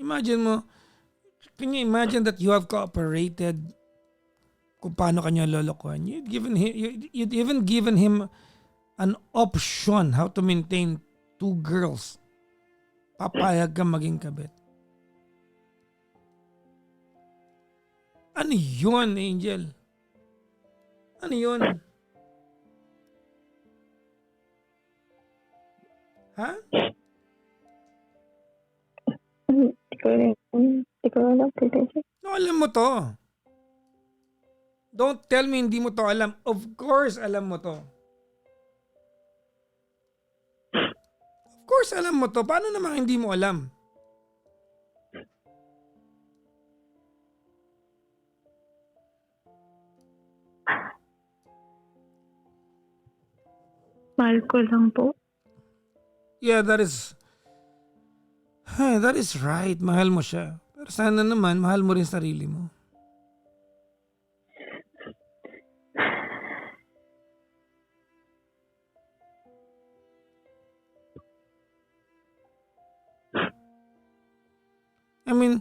A: Imagine mo, can you imagine that you have cooperated kung paano kanya lolokohan? You'd even given him an option how to maintain 2 girls. Papayag ka maging kabit. Ano yun, Angel? Ano yun? Ha?
B: Hindi ko alam PPJ.
A: No, alam mo to. Don't tell me hindi mo to alam. Of course, alam mo to. Of course, alam mo to. Paano naman hindi mo alam?
B: Mahal ko lang po.
A: Yeah, that is right. Mahal mo siya. Pero sana naman, mahal mo rin sarili mo. I mean,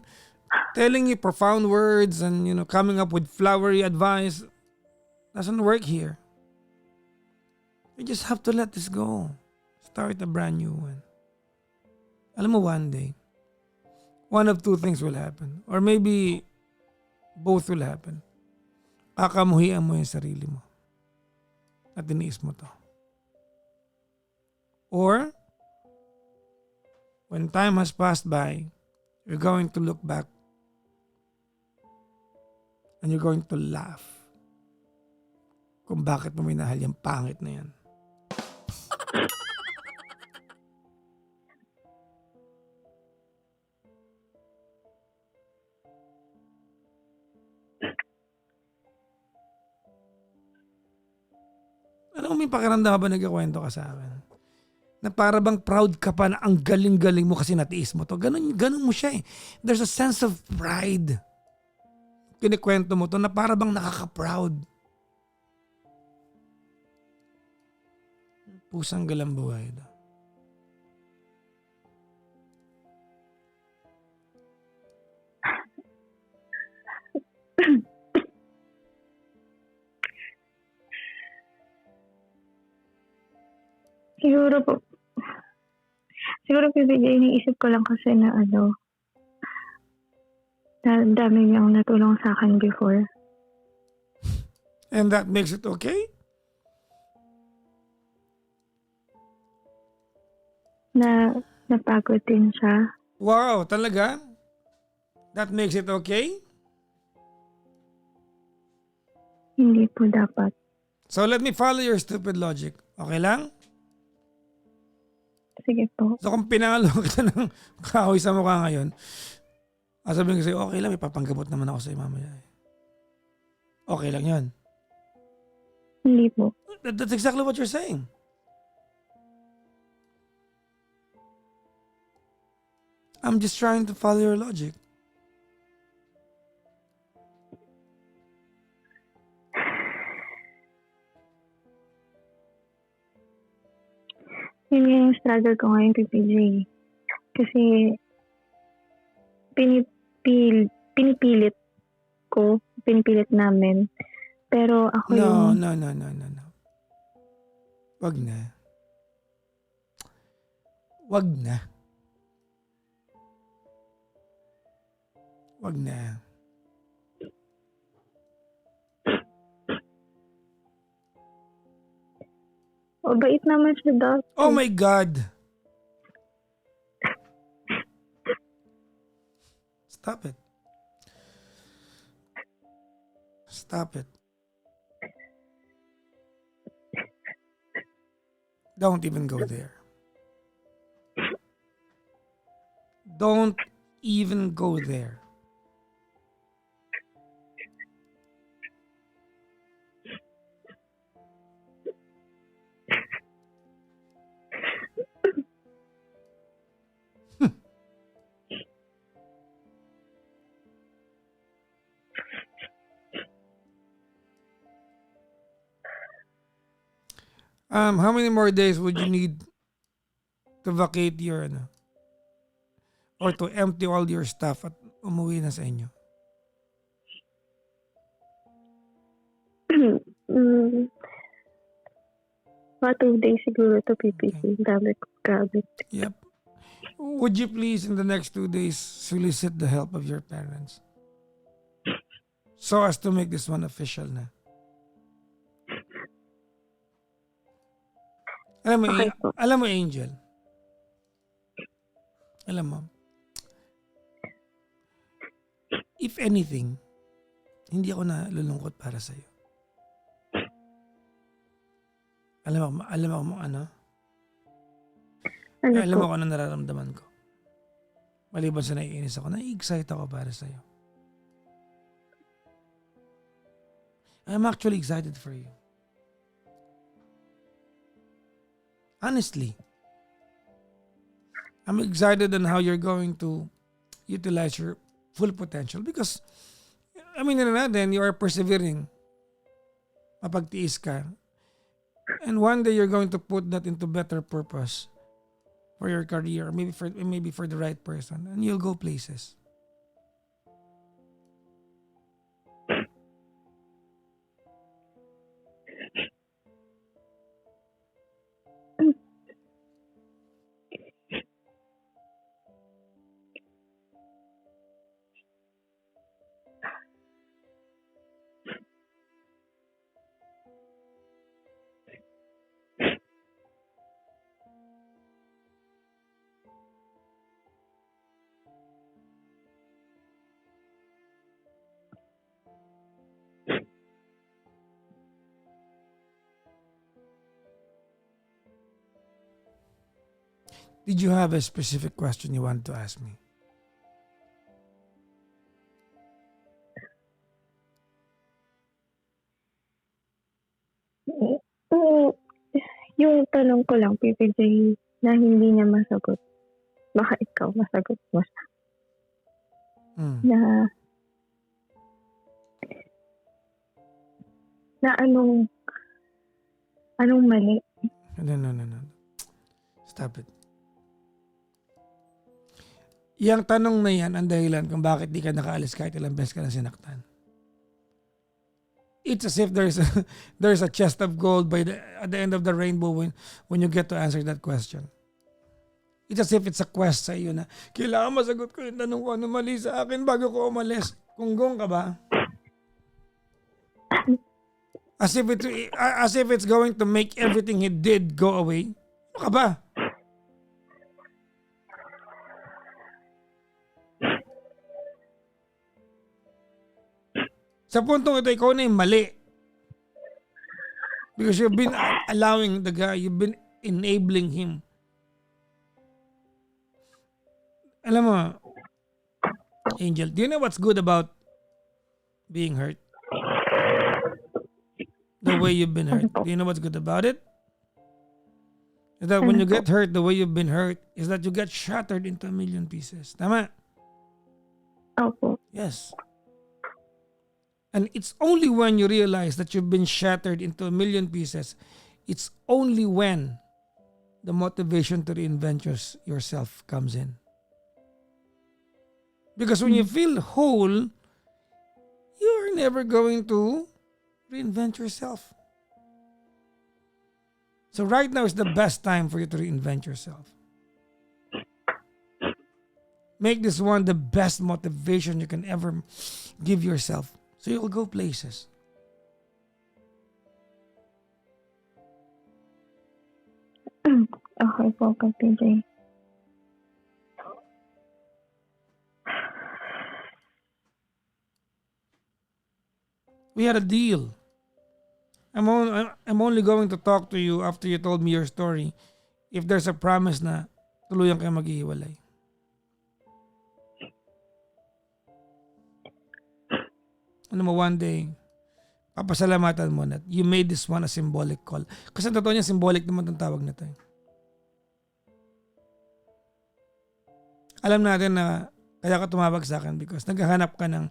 A: telling you profound words and, coming up with flowery advice doesn't work here. You just have to let this go. Start a brand new one. Alam mo, one day, one of two things will happen. Or maybe, both will happen. Kakamuhian mo yung sarili mo. At tiniis mo to. Or, when time has passed by, you're going to look back and you're going to laugh kung bakit mo minahal yung pangit na yan. Alam mo, may pakiramdam ba nagkakwento ka sa akin? Na para bang proud ka pa na ang galing-galing mo kasi natiis mo to. Ganun mo siya eh. There's a sense of pride. Kinikwento mo to na para bang nakaka-proud. Pusang galang buhay daw.
B: Siguro bibigay, iniisip ko lang kasi na na dami niyang natulong sa akin before.
A: And that makes it okay?
B: Na napagod din siya.
A: Wow, talaga? That makes it okay?
B: Hindi po dapat.
A: So let me follow your stupid logic. Okay lang?
B: Sige po.
A: So kung pinangalo kita ng kahoy sa mukha ngayon, sabihin ko sa'yo, okay lang, may papanggamot naman ako sa'yo mamaya. Okay lang yun.
B: Hindi po.
A: That's exactly what you're saying. I'm just trying to follow your logic.
B: Yun yung struggle ko ngayon kay PJ. Kasi pinipilit namin. Pero ako
A: No.
B: yung...
A: Wag na. Wag na. Wag na.
B: O, bait naman siya daw.
A: Oh my God. Stop it. Stop it. Don't even go there. Don't even go there. How many more days would you need to vacate your or to empty all your stuff at umuwi na sa inyo?
B: Mga 2 days siguro to PPC. Dami ko gamit.
A: Yep. Would you please in the next 2 days solicit the help of your parents? So as to make this one official na.
B: Okay po.
A: Alam mo, Angel. Alam mo. If anything, hindi ako nalulungkot para sa'yo. Alam mo ano?
B: Ano
A: Alam
B: po?
A: mo kung ano nararamdaman ko. Maliban sa naiinis ako, nai-excite ako para sa'yo. I'm actually excited for you. Honestly. I'm excited on how you're going to utilize your full potential because, natin, you are persevering. Mapagtiis ka. And one day you're going to put that into better purpose for your career, maybe for the right person, and you'll go places. Did you have a specific question you wanted to ask me?
B: Oo, yung tanong ko lang, PPJ, na hindi niya masagot. Baka ikaw masagot mo siya. Na anong mali?
A: No. Stop it. Yang tanong na yan ang dahilan kung bakit di ka nakaalis kahit ilang beses ka na sinaktan. It's as if there's a chest of gold at the end of the rainbow when you get to answer that question. It's as if it's a quest sa iyo na kailangan masagot ko yung tanong ko ano mali sa akin bago ko umalis. Kunggong ka ba? As if it's going to make everything he did go away. Ano ka ba? Sa puntong ito, ikaw na yung mali. Because you've been allowing the guy, you've been enabling him. Alam mo, Angel, do you know what's good about being hurt? The way you've been hurt. Do you know what's good about it? Is that when you get hurt, the way you've been hurt is that you get shattered into a million pieces. Tama?
B: Opo.
A: Yes. And it's only when you realize that you've been shattered into a million pieces, it's only when the motivation to reinvent yourself comes in. Because when you feel whole, you're never going to reinvent yourself. So right now is the best time for you to reinvent yourself. Make this one the best motivation you can ever give yourself. So you'll go places.
B: Okay po, PPJ.
A: We had a deal. I'm only going to talk to you after you told me your story if there's a promise na tuluyan kayo maghihiwalay. Ano mo, one day, papasalamatan mo na you made this one a symbolic call. Kasi totoo niya, symbolic naman itong tawag na ito. Alam natin na kaya ka tumawag sa akin because naghahanap ka ng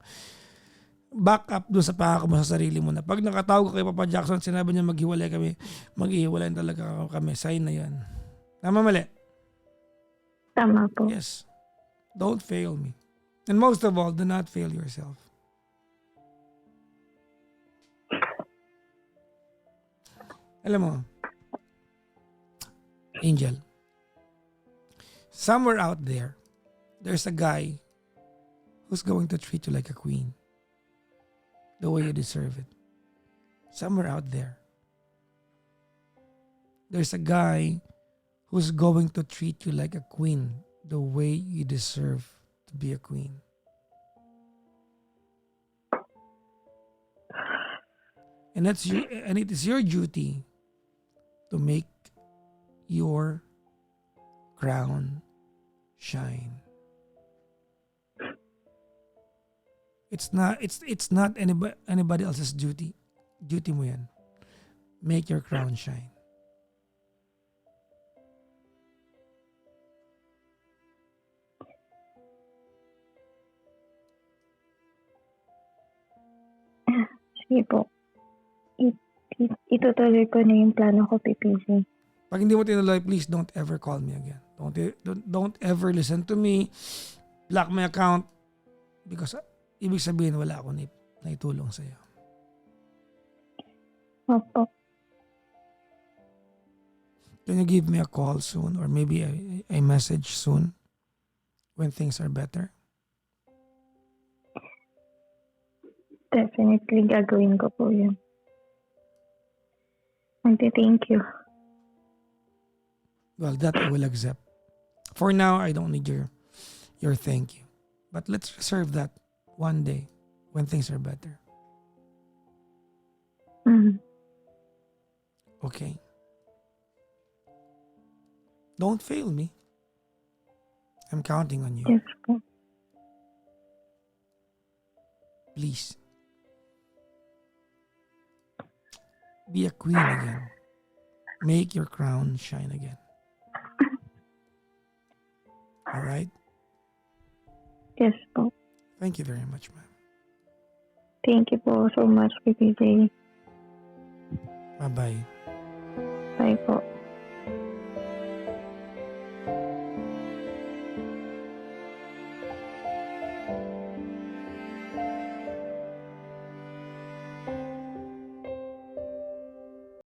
A: backup doon sa pangako mo sa sarili mo na pag nakatawag ka kay Papa Jackson, sinabi niya maghiwalay kami, maghiwalay talaga kami. Sign na yan. Tama, mali?
B: Tama po.
A: Yes. Don't fail me. And most of all, do not fail yourself. Alam mo, Angel, somewhere out there, there's a guy who's going to treat you like a queen. The way you deserve it. Somewhere out there, there's a guy who's going to treat you like a queen the way you deserve to be a queen. And it is your duty to make your crown shine. It's not anybody else's duty. Duty mo yan. Make your crown shine.
B: Sige po. Itutuloy ko na yung plano ko, PPJ.
A: Pag hindi mo tinuloy, please don't ever call me again. Don't ever listen to me. Block my account because ibig sabihin wala ako naitulong sa iyo.
B: Opo.
A: Can you give me a call soon or maybe a message soon when things are better?
B: Definitely gagawin ko po yun. Thank you.
A: Well, that I will accept. For now, I don't need your thank you. But let's reserve that one day when things are better.
B: Mhm.
A: Okay? Don't fail me. I'm counting on you.
B: Yes po.
A: Please. Be a queen again. Make your crown shine again. All right?
B: Yes po.
A: Thank you very much, ma'am.
B: Thank you po so much, PPJ.
A: Bye-bye.
B: Bye po.